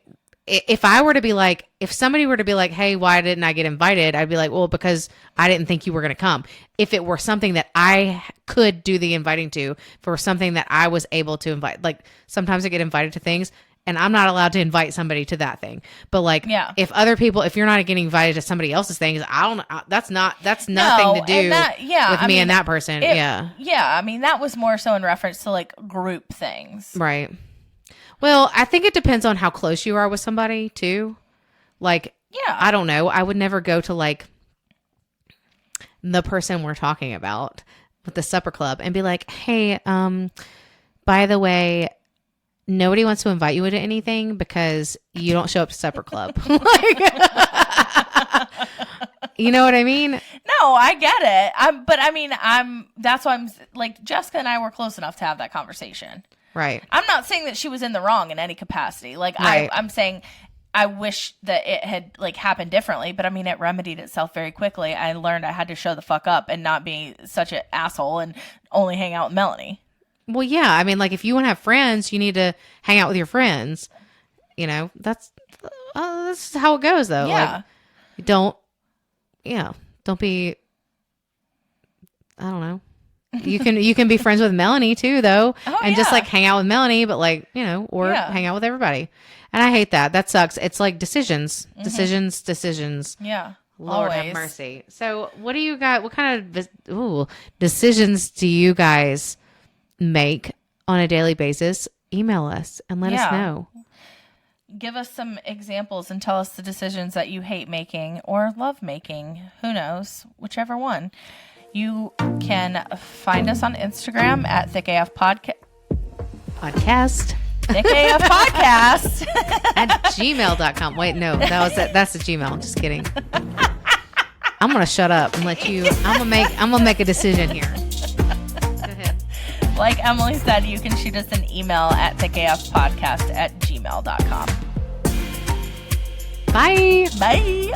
if I were to be like, if somebody were to be like, hey, why didn't I get invited? I'd be like, well, because I didn't think you were going to come. If it were something that I could do the inviting to, for something that I was able to invite, sometimes I get invited to things and I'm not allowed to invite somebody to that thing. But if other people, if you're not getting invited to somebody else's things, that's nothing to do with me and that person. Yeah. I mean, that was more so in reference to group things. Right. Well, I think it depends on how close you are with somebody too. I don't know. I would never go to the person we're talking about with the supper club and be like, hey, by the way, nobody wants to invite you into anything because you don't show up to supper club. You know what I mean? No, I get it. That's why I'm Jessica and I were close enough to have that conversation. Right. I'm not saying that she was in the wrong in any capacity. Right. I'm saying I wish that it had happened differently, but it remedied itself very quickly. I learned I had to show the fuck up and not be such an asshole and only hang out with Melanie. Well, yeah. If you want to have friends, you need to hang out with your friends. That's how it goes though. Yeah. yeah, don't be, I don't know. You can be friends with Melanie too, though, and just like hang out with Melanie, but like, you know, or hang out with everybody. And I hate that. That sucks. It's like decisions. Yeah. Lord have mercy. So what do you got? What kind of decisions do you guys make on a daily basis? Email us and let us know. Give us some examples and tell us the decisions that you hate making or love making. Who knows? Whichever one. You can find us on Instagram at Thick AF Podcast. Thick AF Podcast. At gmail.com. Wait, no, that's a Gmail. Just kidding. I'm going to shut up and let you, I'm going to make a decision here. Go ahead. Like Emily said, you can shoot us an email at thickafpodcast@gmail.com. Bye. Bye.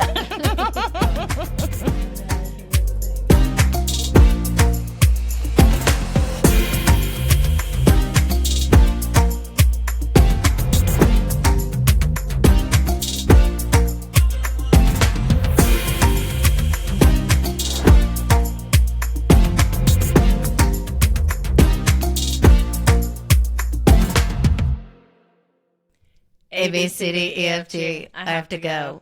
A, B, C, D, E, F, G. I have to go.